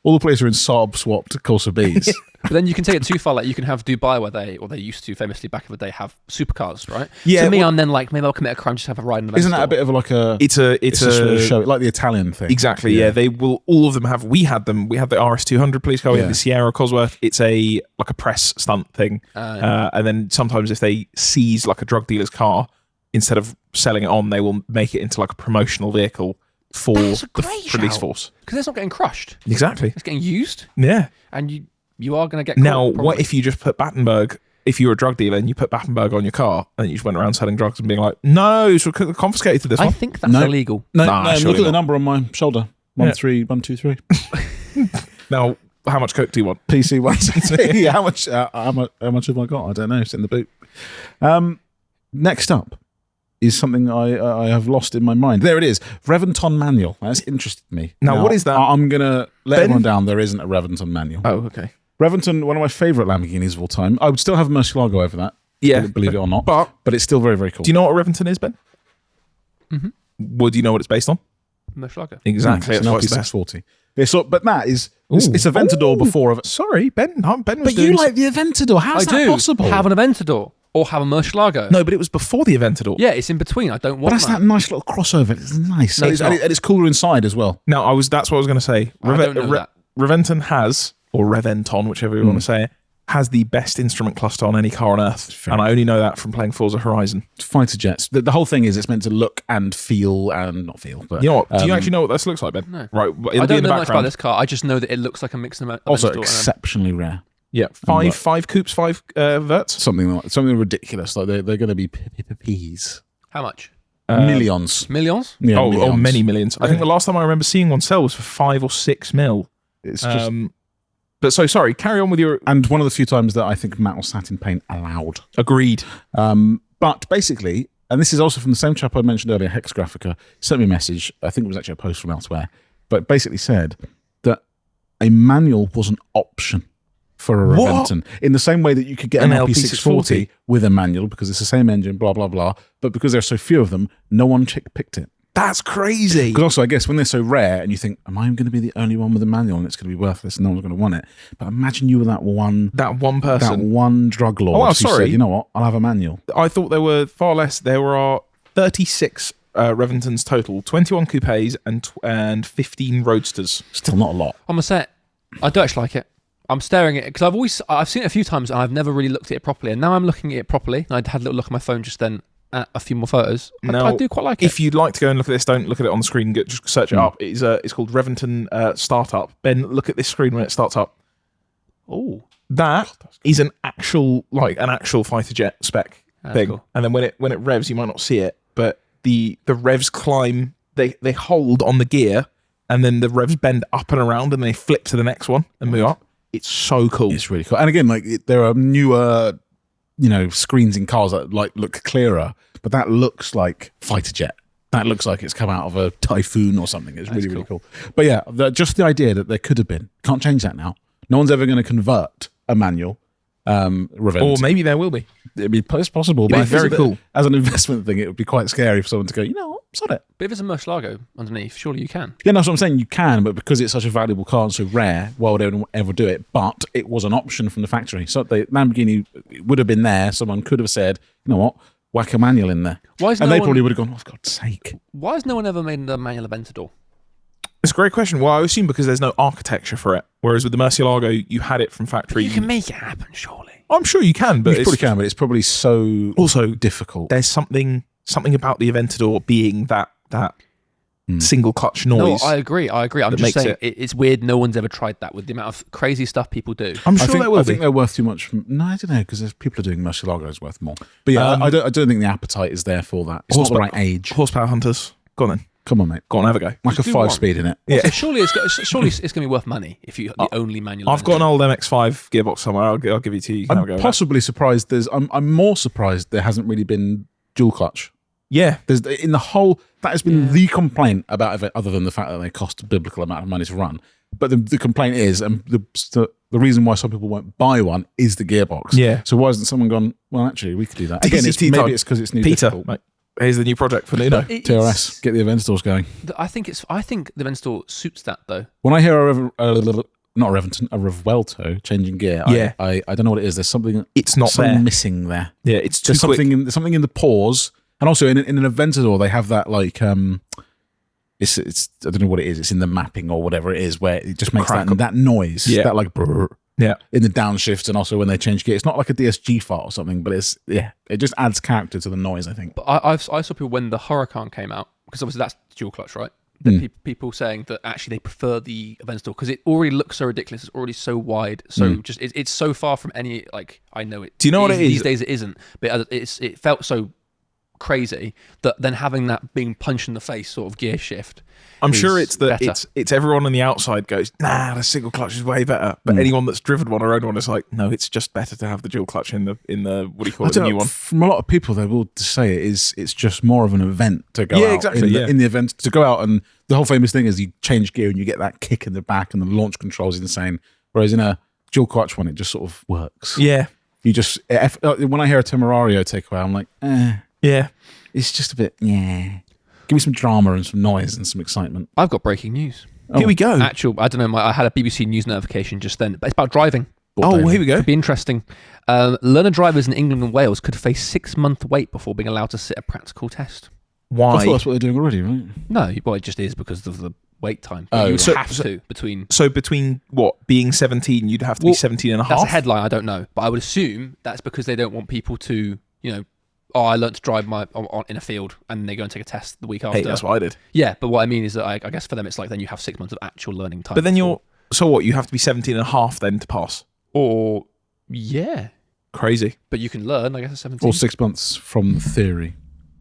All the police are in Saab swapped Corsa Bs. But then you can take it too far. Like you can have Dubai, where they used to famously back in the day have supercars, right? Yeah, To me, I'm then like, maybe I'll commit a crime, just have a ride in the Isn't that a bit of like a... It's a show, like the Italian thing. Exactly, yeah. They will, all of them have, we had them, we had the RS200 police car, we had the Sierra Cosworth. It's like a press stunt thing. And then sometimes if they seize like a drug dealer's car, instead of selling it on, they will make it into like a promotional vehicle for the police force. Because it's not getting crushed. Exactly. It's getting used. Yeah. And you are going to get Now, caught, what if you just put Battenberg, if you were a drug dealer and you put Battenberg on your car and you just went around selling drugs and being like, no, it's confiscated this I one? think that's illegal. No, Nah, look surely at the not. number on my shoulder. 13123. Now, how much coke do you want? PC 173. How much have I got? I don't know. It's in the boot. Next up is something I have lost in my mind. There it is. Reventon manual. That's interested me. Now, what is that? I'm going to let everyone down. There isn't a Reventon manual. Oh, okay. Reventon, one of my favourite Lamborghinis of all time. I would still have a Murcielago over that. Yeah. Believe it or not. But it's still very, very cool. do you know what a Reventon is, Ben? Mm-hmm. Well, do you know what it's based on? Murcielago. Exactly. It's an That's what it's based. LP640. Yeah, but that is... It's a Aventador before... Sorry, Ben. Ben was But you like the Aventador. How's that possible? Have an Aventador or have a Murcielago. No, but it was before the Aventador. Yeah, it's in between. I don't want But that's that nice little crossover. It's nice. No, and, it's and not. it's cooler inside as well. No, that's what I was going to say. I don't know that. Reventon has, or Reventon, whichever you want to say it, has the best instrument cluster on any car on earth. Fair. And I only know that from playing Forza Horizon. Fighter jets. The whole thing is it's meant to look and feel and not feel. But You know what? Do you actually know what this looks like, Ben? No. Right. I don't know much about this car. I just know that it looks like a mix of also Aventador exceptionally rare. Yeah. Five coupes, 5 verts. Something ridiculous. Like they're going to be P's. How much? Millions. Millions? Yeah, millions. Many millions. I think the last time I remember seeing one sell was for 5 or 6 mil. It's just... But so, sorry, carry on with your... and one of the few times that I think matte or satin paint allowed. Agreed. But basically, and this is also from the same chap I mentioned earlier, Hex Graphica, sent me a message. I think it was actually a post from elsewhere, but basically said that a manual was an option for a Reventon. In the same way that you could get an LP640 with a manual because it's the same engine, blah, blah, blah. But because there are so few of them, no one picked it. That's crazy. Because also, I guess, when they're so rare and you think, am I going to be the only one with a manual and it's going to be worthless and no one's going to want it? But imagine you were that one person. That one drug lord. Oh, wow, who sorry. said, you know what? I'll have a manual. I thought there were far less. There were 36 Reventons total, 21 coupes and 15 roadsters. Still not a lot. I'm going to say it. I don't actually like it. I'm staring at it because I've seen it a few times and I've never really looked at it properly. And now I'm looking at it properly. And I had a little look at my phone just then at a few more photos. Now, I do quite like it. If you'd like to go and look at this, don't look at it on the screen. Just search it up. It's called Reventon Startup. Ben, look at this screen when it starts up. Oh, That is an actual fighter jet spec thing. cool. And then when it revs, you might not see it, but the revs climb. They hold on the gear, and then the revs bend up and around, and they flip to the next one and move up. It's so cool. It's really cool. And again, there are newer, screens in cars that look clearer, but that looks like fighter jet. That looks like it's come out of a Typhoon or something. It's really, really cool. But yeah, just the idea that there could have been. Can't change that now. No one's ever going to convert a manual Reventon. Or maybe there will be. It's possible. It'd But be very cool. As an investment thing, it would be quite scary for someone to go, you know what, sod it. But if it's a Murcielago underneath, surely you can. Yeah, that's what I'm saying. You can, but because it's such a valuable car and so rare, why would anyone ever do it? But it was an option from the factory. So Lamborghini would have been there. Someone could have said, you know what, whack a manual in there. They probably would have gone, oh, for God's sake. Why has no one ever made a manual Aventador? It's a great question. Well, I assume because there's no architecture for it. Whereas with the Murcielago, you had it from factory. You can make it happen, surely. I'm sure you can, but You probably can, but it's probably so also difficult. There's something about the Aventador being that single clutch noise. No, I agree. I'm just saying it's weird. No one's ever tried that with the amount of crazy stuff people do. I'm sure I think they're worth too much. No, I don't know, because people are doing Murcielagos worth more. But yeah, I don't think the appetite is there for that. It's not the right age. Horsepower hunters. Go on then. Come on, mate. Go on, have a go. Like a 5-speed in it. Yeah. So surely it's going to be worth money if you the only manual. I've got an old MX5 gearbox somewhere. I'll give it to you. You can have a go. I'm possibly surprised. I'm more surprised there hasn't really been dual clutch. Yeah, there's in the whole that has been the complaint about it, other than the fact that they cost a biblical amount of money to run. But the complaint is, and the reason why some people won't buy one is the gearbox. Yeah. So why hasn't someone gone? Well, actually, we could do that. Again, maybe it's because it's new. Peter, difficult. mate, here's the new project for Nuno. TRS, get the Aventadors going. I think the Aventador suits that though. When I hear not a Reventon, a Revuelto changing gear, I don't know what it is. There's something. It's not something there. missing there. Yeah, it's too there's quick. something in the pause, and also in an Aventador they have that like it's I don't know what it is. It's in the mapping or whatever it is where it just makes that noise. Yeah. That like brrr, yeah, in the downshift, and also when they change gear. It's not like a DSG fart or something, but it just adds character to the noise, I think. But I saw people when the Huracan came out, because obviously that's dual clutch, right? People saying that actually they prefer the Aventador because it already looks so ridiculous. It's already so wide, so just it's so far from any like I know it. Do you know what it is? These days it isn't, but it felt so crazy that then having that being punched in the face sort of gear shift. I'm sure it's that better. it's everyone on the outside goes, nah, the single clutch is way better. But anyone that's driven one or owned one is like, no, it's just better to have the dual clutch in the what do you call it, the new one. From a lot of people, they will say it's just more of an event to go out. Exactly. In the event to go out, and the whole famous thing is you change gear and you get that kick in the back, and the launch control is insane. Whereas in a dual clutch one, it just sort of works. Yeah. You just when I hear a Temerario take away, I'm like, yeah, it's just a bit, Give me some drama and some noise and some excitement. I've got breaking news. Here we go. I don't know. I had a BBC News notification just then, but it's about driving. Here we go. Could be interesting. Learner drivers in England and Wales could face 6-month wait before being allowed to sit a practical test. Why? I thought that's what they're doing already, right? No, well, it just is because of the wait time. Oh, you would right. have to between. So between what, being 17, you'd have to be 17 and a half? That's a headline. I don't know, but I would assume that's because they don't want people to, I learned to drive in a field, and they go and take a test the week after. Hey, that's what I did. Yeah, but what I mean is that I guess for them it's like then you have 6 months of actual learning time. But then so what? You have to be 17 and a half then to pass? Or yeah, crazy. but you can learn. I guess at 17. Or 6 months from theory.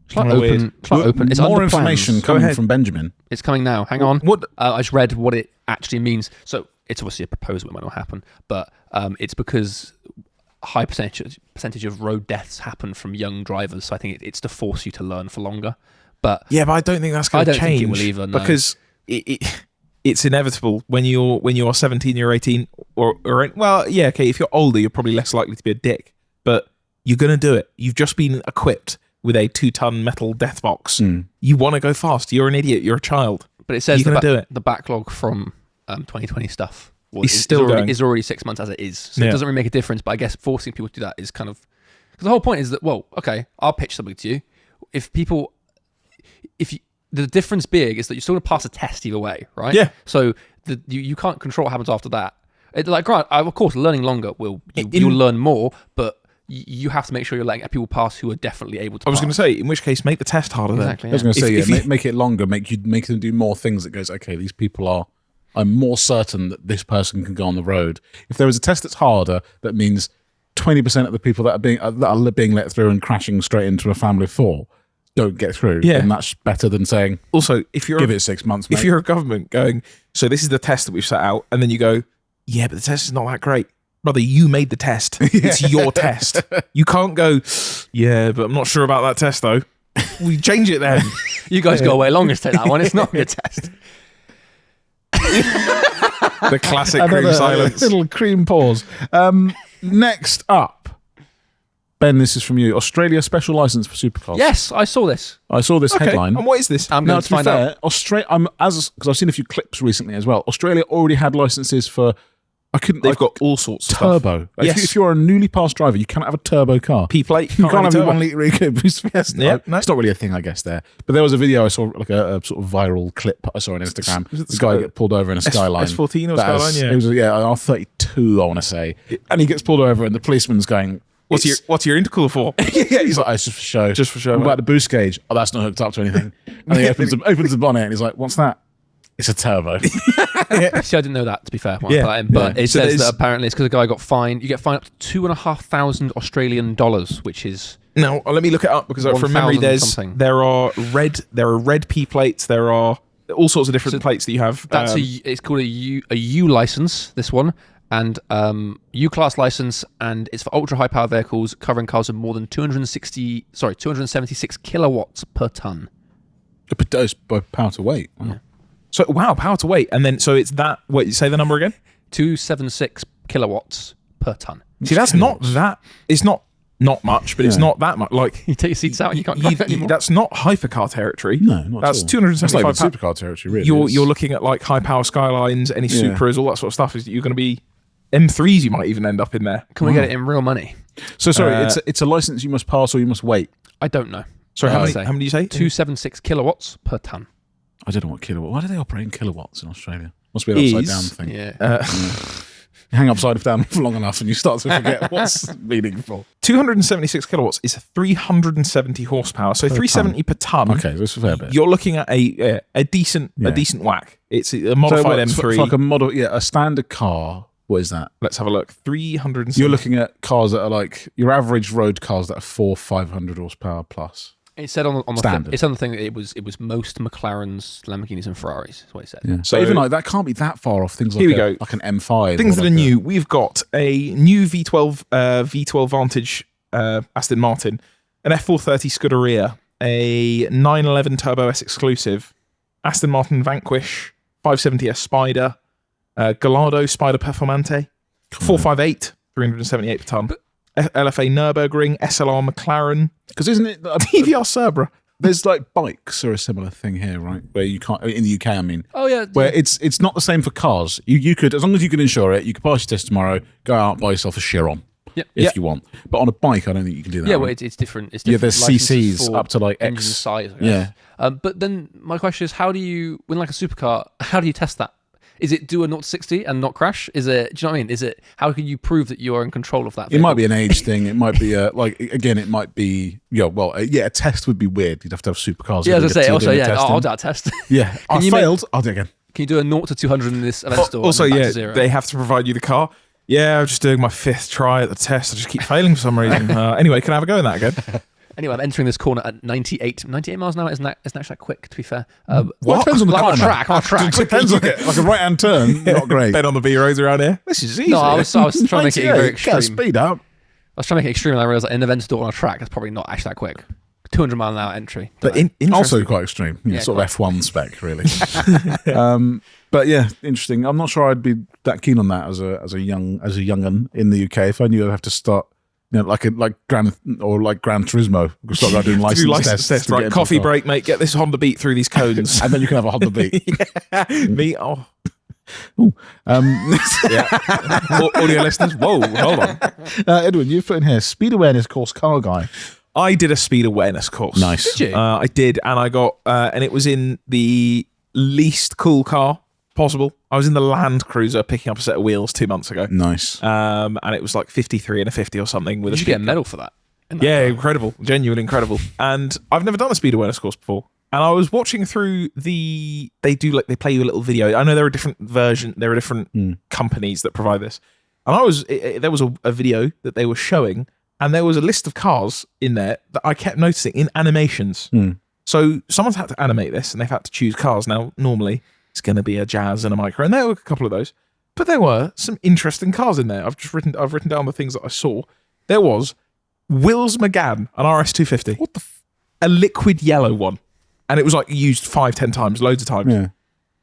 It's like open. It's like open. It's more under information plans. coming from Benjamin. It's coming now. Hang on. What? I just read what it actually means. So it's obviously a proposal. It might not happen, but it's because high percentage of road deaths happen from young drivers. So I think it's to force you to learn for longer. But yeah, but I don't think that's going to change. I don't think it will either. No. Because it's inevitable when you're 17, you're 18, or well, yeah, okay. If you're older, you're probably less likely to be a dick. But you're going to do it. You've just been equipped with a 2-ton metal death box. You want to go fast. You're an idiot. You're a child. But it says you're going to do it. The backlog from 2020 stuff is already 6 months as it is. So it doesn't really make a difference. But I guess forcing people to do that is kind of because the whole point is that okay, I'll pitch something to you. The difference being is that you're still going to pass a test either way, right? Yeah. So you can't control what happens after that. Of course, learning longer you'll learn more, but you have to make sure you're letting people pass who are definitely able to. I was going to say, in which case, make the test harder. Exactly. I was going to say, make it longer. Make them do more things. That goes, okay, these people are. I'm more certain that this person can go on the road. If there is a test that's harder, that means 20% of the people that are being let through and crashing straight into a family of 4 don't get through. Yeah, and that's better than saying. Also, if you're give it 6 months, mate. If you're a government going, so this is the test that we've set out, and then you go, yeah, but the test is not that great. Brother, you made the test. It's your test. You can't go, yeah, but I'm not sure about that test, though. We change it then. You guys go away longer to take that one. It's not a good test. The classic cream silence. Little cream pause. Next up, Ben, this is from you. Australia special license for supercars. Yes, I saw this. I saw this headline. And what is this? I'm Now, going to to be find fair, out. Australia, because I've seen a few clips recently as well. Australia already had licenses for. They've got all sorts of turbo. stuff. Like, Yes. if you're a newly passed driver, you cannot have a turbo car. P-plate. You can't have a turbo. 1 litre EcoBoost Fiesta. Yeah, no. It's not really a thing, I guess, there. But there was a video I saw, like a sort of viral clip I saw on Instagram. Was it The guy get pulled over in a Skyline. S14 or That Skyline, is- yeah. It was, an R32, I want to say. And he gets pulled over and the policeman's going, What's your intercooler for? yeah, he's like, oh, it's just for show. Just for show, What mate. about the boost gauge? Oh, that's not hooked up to anything. And he opens the bonnet and he's like, what's that? It's a turbo. See, I didn't know that, to be fair, when I Yeah. put that in, but Yeah. it So says there's- that apparently it's because the guy got fined. You get fined up to $2,500 Australian dollars, which is Now, let me look it up because from 1,000 memory, something. there are red P plates. There are all sorts of different plates that you have. that's it's called a U license. This one. And U class license, and it's for ultra high power vehicles covering cars of more than 276 kilowatts per ton. But those by power to weight. Wow. So wow, power to weight, and then so it's that. Wait, say the number again. 276 kilowatts per ton. See, that's not that. It's not much, but it's Yeah. not that much. Like You take your seats out and you can't drive it anymore. that's not hypercar territory. No, not That's at all. 275 That's not even supercar territory, really. You're It's- you're looking at like high power Skylines, any Yeah. Supras, all that sort of stuff. Is that you're going to be M3s? You might even end up in there. Can we get it in real money? So sorry, it's a license you must pass or you must wait. I don't know. Sorry, I'd how say. many do you say? 276 kilowatts per ton. I don't know what kilowatt. Why do they operate in kilowatts in Australia? Must be an upside Is- down thing. Yeah. You hang upside down for long enough and you start to forget what's meaningful. 276 kilowatts is 370 horsepower, so 370 per ton. Okay, that's a fair bit. You're looking at a decent whack. It's a modified it's M3. like a model, a standard car. What is that? Let's have a look. 370. You're looking at cars that are like your average road cars that are 400-500 horsepower plus. It said on the thing, Standard. it's on the thing that it was most McLarens, Lamborghinis, and Ferraris. Is what it said. Yeah. So- So even like that can't be that far off. Things like Here we go. like an M5. Things or that are like new. We've got a new V12 Vantage Aston Martin, an F430 Scuderia, a 911 Turbo S exclusive, Aston Martin Vanquish, 570S Spider, Gallardo Spider Performante, 458, 378 per ton, LFA Nürburgring, SLR McLaren, Because isn't it? TVR Cerbera. There's like bikes are a similar thing here, right? Where you can't in the UK. I mean, Oh yeah. where it's not the same for cars. You could, as long as you can insure it, you could pass your test tomorrow, go out, buy yourself a Chiron Yep. if Yep. you want. But on a bike, I don't think you can do that. Yeah, right? well, it's different. It's Yeah, different. there's licenses CCs for up to like engine X. size. I guess. But then my question is, how do you, when like a supercar, how do you test that? Is it do a 0 to 60 and not crash? Is it? Do you know what I mean? Is it? How can you prove that you are in control of that? It might be an age thing. It might be like again. It might be a test would be weird. You'd have to have supercars. Yeah, who as do I say. the Also, yeah, testing. I'll do that test. Yeah, I you make- failed. I'll do it again. Can you do a 0 to 200 in this event store? Also, and then back yeah, to 0? they have to provide you the car. Yeah, I'm just doing my 5th try at the test. I just keep failing for some reason. Anyway, can I have a go in that again? Anyway, I'm entering this corner at 98 miles an hour. Isn't actually that quick, to be fair. Well, it depends on the Like corner. on track. It depends on it. Like a right hand turn, not great. Ben on the B roads around here. This is easy. No, I was trying to make it very Get a extreme. speed up. I was trying to make it extreme, and I realised that in an event store on a track, that's probably not actually that quick. 200 mile an hour entry. But Also quite extreme. Yeah, Yeah, sort of F1 spec, really. But yeah, interesting. I'm not sure I'd be that keen on that as a young'un in the UK. If I knew I'd have to start, like Gran Turismo, start doing license tests. to get Right, into coffee a car. break, mate. Get this Honda Beat through these cones. And then you can have a Honda Beat. Me, oh, Yeah. audio listeners. Whoa, hold on. Edwin, you've put in here speed awareness course car guy. I did a speed awareness course. Nice. Did you? I did, and I got, and it was in the least cool car possible. I was in the Land Cruiser picking up a set of wheels 2 months ago. Nice. And it was like 53 and a 50 or something with You a should speed get a medal for that. Yeah, incredible. Genuinely incredible. And I've never done a speed awareness course before. And I was watching through they play you a little video. I know there are different companies that provide this. And there was a video that they were showing, and there was a list of cars in there that I kept noticing in animations. So someone's had to animate this, and they've had to choose cars. Now, normally, it's going to be a Jazz and a Micra, and there were a couple of those. But there were some interesting cars in there. I've written down the things that I saw. There was Wills McGann, an RS250. What the a liquid yellow one. And it was like used 5-10 times, loads of times. Yeah.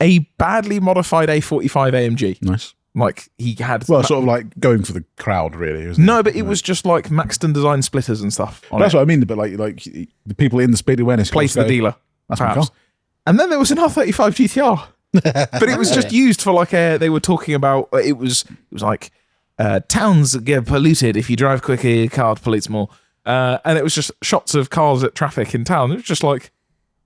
A badly modified A45 AMG. Nice. Like he had Well, sort of like going for the crowd, really. Isn't no, it? but it was just like Maxton design splitters and stuff. That's what I mean. But like the people in the speed awareness Place the dealer. That's my perhaps. car. And then there was an R35 GTR, but it was just used for like they were talking about it was like towns get polluted if you drive quicker, your car pollutes more, and it was just shots of cars at traffic in town. It was just like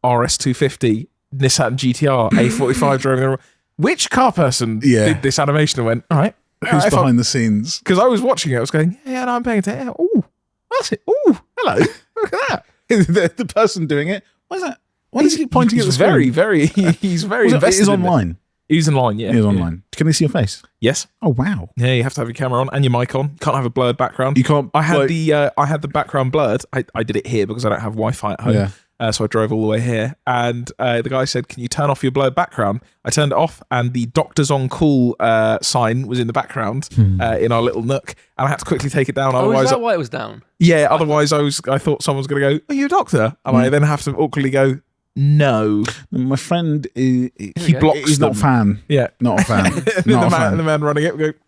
RS250, Nissan GTR, A45 driving around. Which car person did this animation and went, all right, Who's behind the scenes? because I was watching it, I was going, yeah, no, I'm paying attention. Oh, that's it. Oh, hello, look at that. the person doing it. Why is that? Why is he pointing at the He's screen? he's very It invested. is in it. online. He's online, yeah. It is online. Can they see your face? Yes. Oh wow. Yeah, you have to have your camera on and your mic on. Can't have a blurred background. You can't. I had like, the background blurred. I did it here because I don't have Wi-Fi at home. Yeah. So I drove all the way here, and the guy said, "Can you turn off your blurred background?" I turned it off, and the "Doctors on Call" sign was in the background in our little nook, and I had to quickly take it down. Oh, Otherwise, is that why it was down? yeah. Otherwise, I thought someone was going to go, "Are you a doctor?" And I then have to awkwardly go, "No." My friend, he blocks He's not a them. fan. Yeah. Not a fan. And then Not a the fan. man running it would go,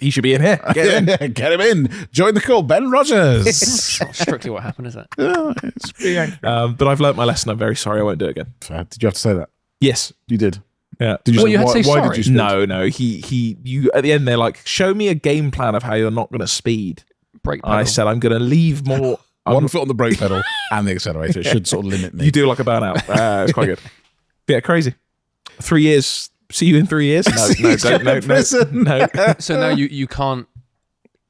he should be in here. Get in. Get him in. Join the call, Ben Rogers. It's not strictly what happened, is it? But I've learnt my lesson. I'm very sorry. I won't do it again. Did you have to say that? Yes. You did. Yeah. Did you? Well, you had to say why sorry. did you? Speed? No. You at the end they're like, show me a game plan of how you're not going to speed. Brake And I pedal. said I'm going to leave more. One foot on the brake pedal and the accelerator. It should sort of limit me. You do like a burnout. It's quite good. But yeah, crazy. 3 years. See you in 3 years. No, no. So now you can't.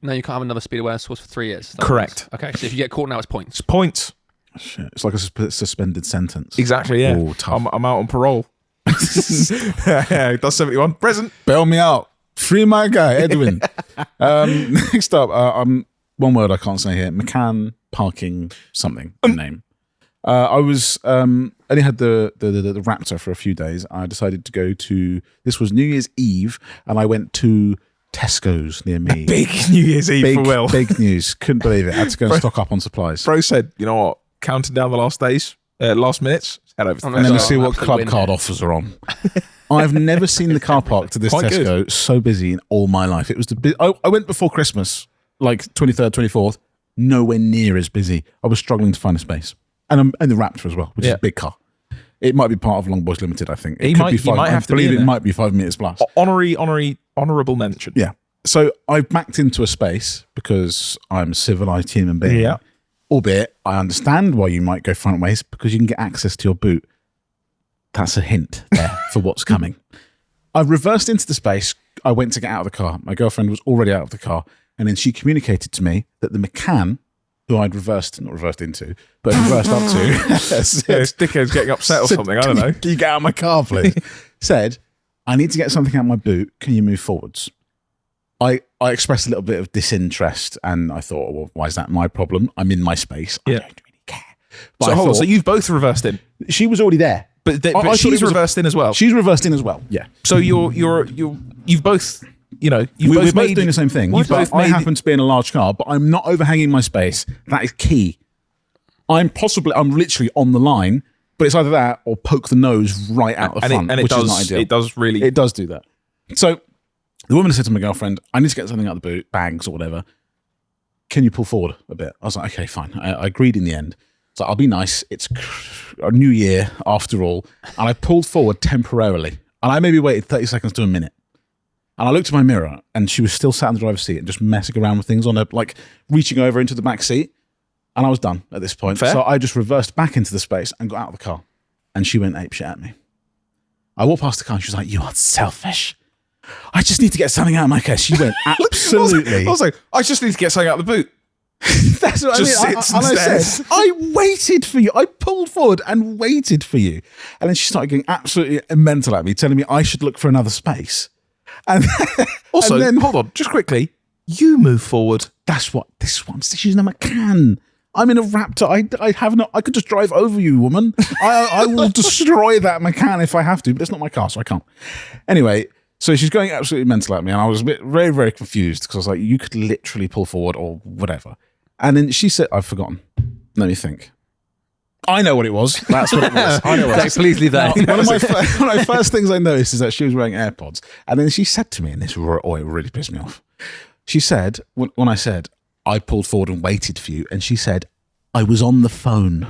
Now you can't have another speed awareness source for 3 years. Is that Correct. what it is? Okay, so if you get caught now, it's points. Points. Shit. It's like a suspended sentence. Exactly. Yeah. Oh, tough. I'm out on parole. Yeah, does 71. Present. Bail me out. Free my guy, Edwin. Next up, one word I can't say here. McCann parking something name. I was only had the Raptor for a few days. I decided to go to. This was New Year's Eve, and I went to Tesco's near me. Big New Year's Eve for Will. Big news. Couldn't believe it. Had to go and stock up on supplies. Bro said, you know what? Counting down the last days, last minutes. Head over to And then we Tesco. see what absolute club win card here. offers are on. I've never seen the car park to this Quite Tesco good. so busy in all my life. It was I went before Christmas, like 23rd, 24th, nowhere near as busy. I was struggling to find a space. And the Raptor as well, which is a big car. It might be part of Long Boys Limited, I think. It He could might- be he 5. might have I to be believe in it there. might be 5 meters plus. Honorable mention. Yeah. So I backed into a space because I'm a civilized human being. Yeah. Albeit, I understand why you might go front ways because you can get access to your boot. That's a hint there for what's coming. I reversed into the space. I went to get out of the car. My girlfriend was already out of the car. And then she communicated to me that the McCann, who I'd not reversed into, but reversed up to, Yeah, this dickhead's getting upset or said, something. I don't know. Can you get out of my car, please? Said, I need to get something out of my boot. Can you move forwards? I expressed a little bit of disinterest and I thought, well, why is that my problem? I'm in my space. I don't really care. But So I hold on. thought- So you've both reversed in, she was already there. but, I thought she's it was- reversed in as well. She's reversed in as well. Yeah. So you've both, We're both doing the same thing. You've both I made. happen to be in a large car, but I'm not overhanging my space. That is key. I'm literally on the line, but it's either that or poke the nose right out the front, which is not ideal. It does really. It does do that. So the woman said to my girlfriend, I need to get something out of the boot, bags or whatever. Can you pull forward a bit? I was like, okay, fine. I agreed in the end. So I'll be nice. It's a new year after all. And I pulled forward temporarily. And I maybe waited 30 seconds to a minute. And I looked in my mirror and she was still sat in the driver's seat and just messing around with things on her, like reaching over into the back seat. And I was done at this point. Fair. So I just reversed back into the space and got out of the car. And she went apeshit at me. I walked past the car and she was like, you are selfish. I just need to get something out of my car. She went, absolutely. I was like, I just need to get something out of the boot. That's what Just I mean. sits And and I said, stares. I waited for you. I pulled forward and waited for you. And then she started getting absolutely mental at me, telling me I should look for another space. And Also, and then, hold on, just quickly. You move forward. this is what I'm saying. She's in a McCann. I'm in a Raptor. I could just drive over you, woman. I will destroy that McCann if I have to, but it's not my car, so I can't. Anyway, so she's going absolutely mental at me, and I was very, very confused because I was like, you could literally pull forward or whatever. And then she said, I've forgotten. Let me think. I know what it was. That's what it was. I know what it was. Please leave that. One of my first things I noticed is that she was wearing AirPods. And then she said to me, and it really pissed me off. She said, when I said, I pulled forward and waited for you, and she said, I was on the phone.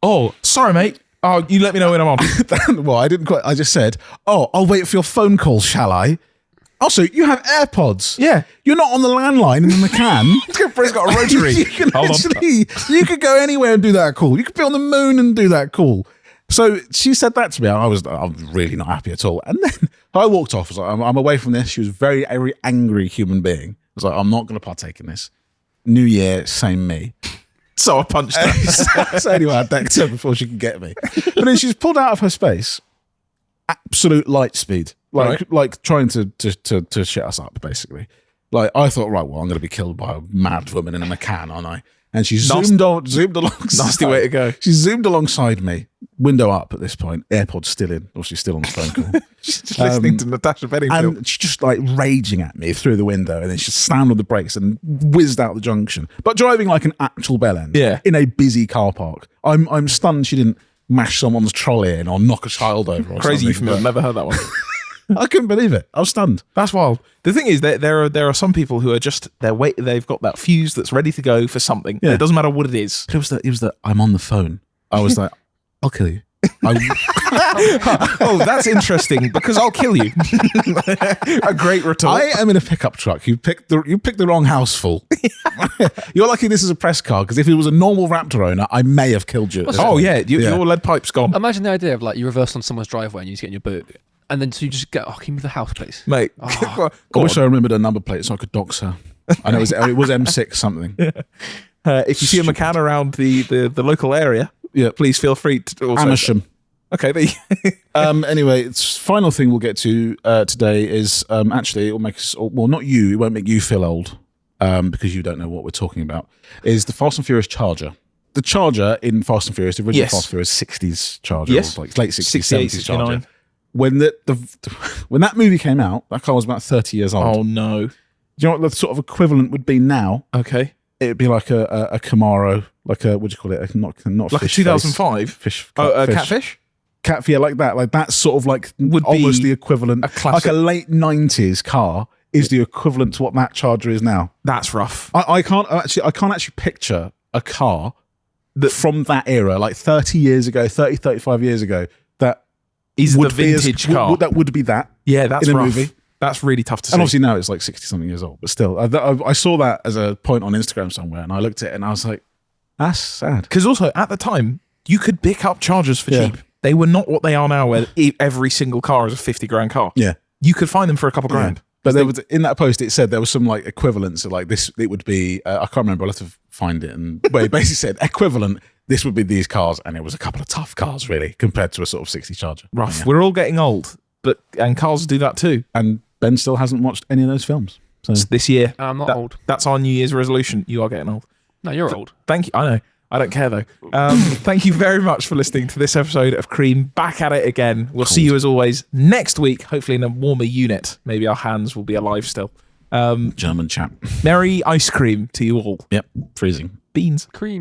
Oh, sorry, mate. Oh, you let me know when I'm on. Well, I didn't quite. I just said, oh, I'll wait for your phone call, shall I? Also, you have AirPods. Yeah. You're not on the landline in the McCann. It's got a rotary. You could go anywhere and do that call. You could be on the moon and do that call. So she said that to me. I was really not happy at all. And then I walked off. I was like, I'm away from this. She was a very, very angry human being. I was like, I'm not going to partake in this. New year, same me. So I punched her. So anyway, I decked her before she could get me. But then she's pulled out of her space. Absolute light speed. Like trying to shit us up, basically. Like, I thought, right, well, I'm going to be killed by a mad woman in a McCann, aren't I? And she zoomed alongside. Nasty way to go. She zoomed alongside me, window up at this point, AirPods still in, or she's still on the phone call. She's just listening to Natasha Bedingfield. And she's just like raging at me through the window, and then she slammed on the brakes and whizzed out the junction. But driving like an actual bellend in a busy car park. I'm stunned she didn't mash someone's trolley in or knock a child over or Crazy something. euphemism. Never heard that one. I couldn't believe it. I was stunned. That's wild. The thing is that there are some people who are just they've got that fuse that's ready to go for something. Yeah. It doesn't matter what it is. It was that I'm on the phone. I was like, I'll kill you. Oh, that's interesting because I'll kill you. A great retort. I am in a pickup truck. You picked the wrong house full. You're lucky this is a press car, because if it was a normal Raptor owner, I may have killed you. Your lead pipe's gone. Imagine the idea of like you reverse on someone's driveway and you just get in your boot. And then so you just go, can you move the house, please? Mate. I wish I remembered her number plate so I could dox her. I know it was M6 something. If you see a McCann around the local area, please feel free to also... Amersham. Okay. Anyway, final thing we'll get to today is actually it will make us... Well, not you. It won't make you feel old because you don't know what we're talking about. Is the Fast and Furious Charger. The Charger in Fast and Furious, the original Fast and Furious 60s Charger. Yes. Like late 60s, 70s Charger. 69. When when that movie came out, that car was about 30 years old. Oh, no. Do you know what the sort of equivalent would be now? Okay. It would be like a Camaro, like a, what do you call it? Not like fish a 2005? Fish. Catfish? Yeah, like that. Like that's sort of like would almost be the equivalent. A classic. Like a late 90s car is the equivalent to what that Charger is now. That's rough. I can't actually picture a car from that era, like 30 years ago, 35 years ago, that is the vintage car. That would be that. Yeah, that's in a rough. movie. That's really tough to see. And obviously now it's like 60-something years old, but still. I saw that as a point on Instagram somewhere, and I looked at it and I was like, that's sad. Because also, at the time, you could pick up Chargers for cheap. They were not what they are now, where every single car is a 50 grand car. Yeah. You could find them for a couple grand. Yeah. But there was, in that post, it said there was some like equivalents of like this. It would be, I can't remember, I'll have to find it. And but it basically said equivalent, this would be these cars. And it was a couple of tough cars, really, compared to a sort of 60 Charger. Rough. Yeah. We're all getting old, and cars do that too. And Ben still hasn't watched any of those films. So it's this year. I'm not old. That's our New Year's resolution. You are getting old. No, you're old. Thank you. I know. I don't care though. Thank you very much for listening to this episode of C.R.E.A.M. Back at it again. We'll see you as always next week, hopefully in a warmer unit. Maybe our hands will be alive still. German chap. Merry ice cream to you all. Yep. Freezing. Beans. Cream.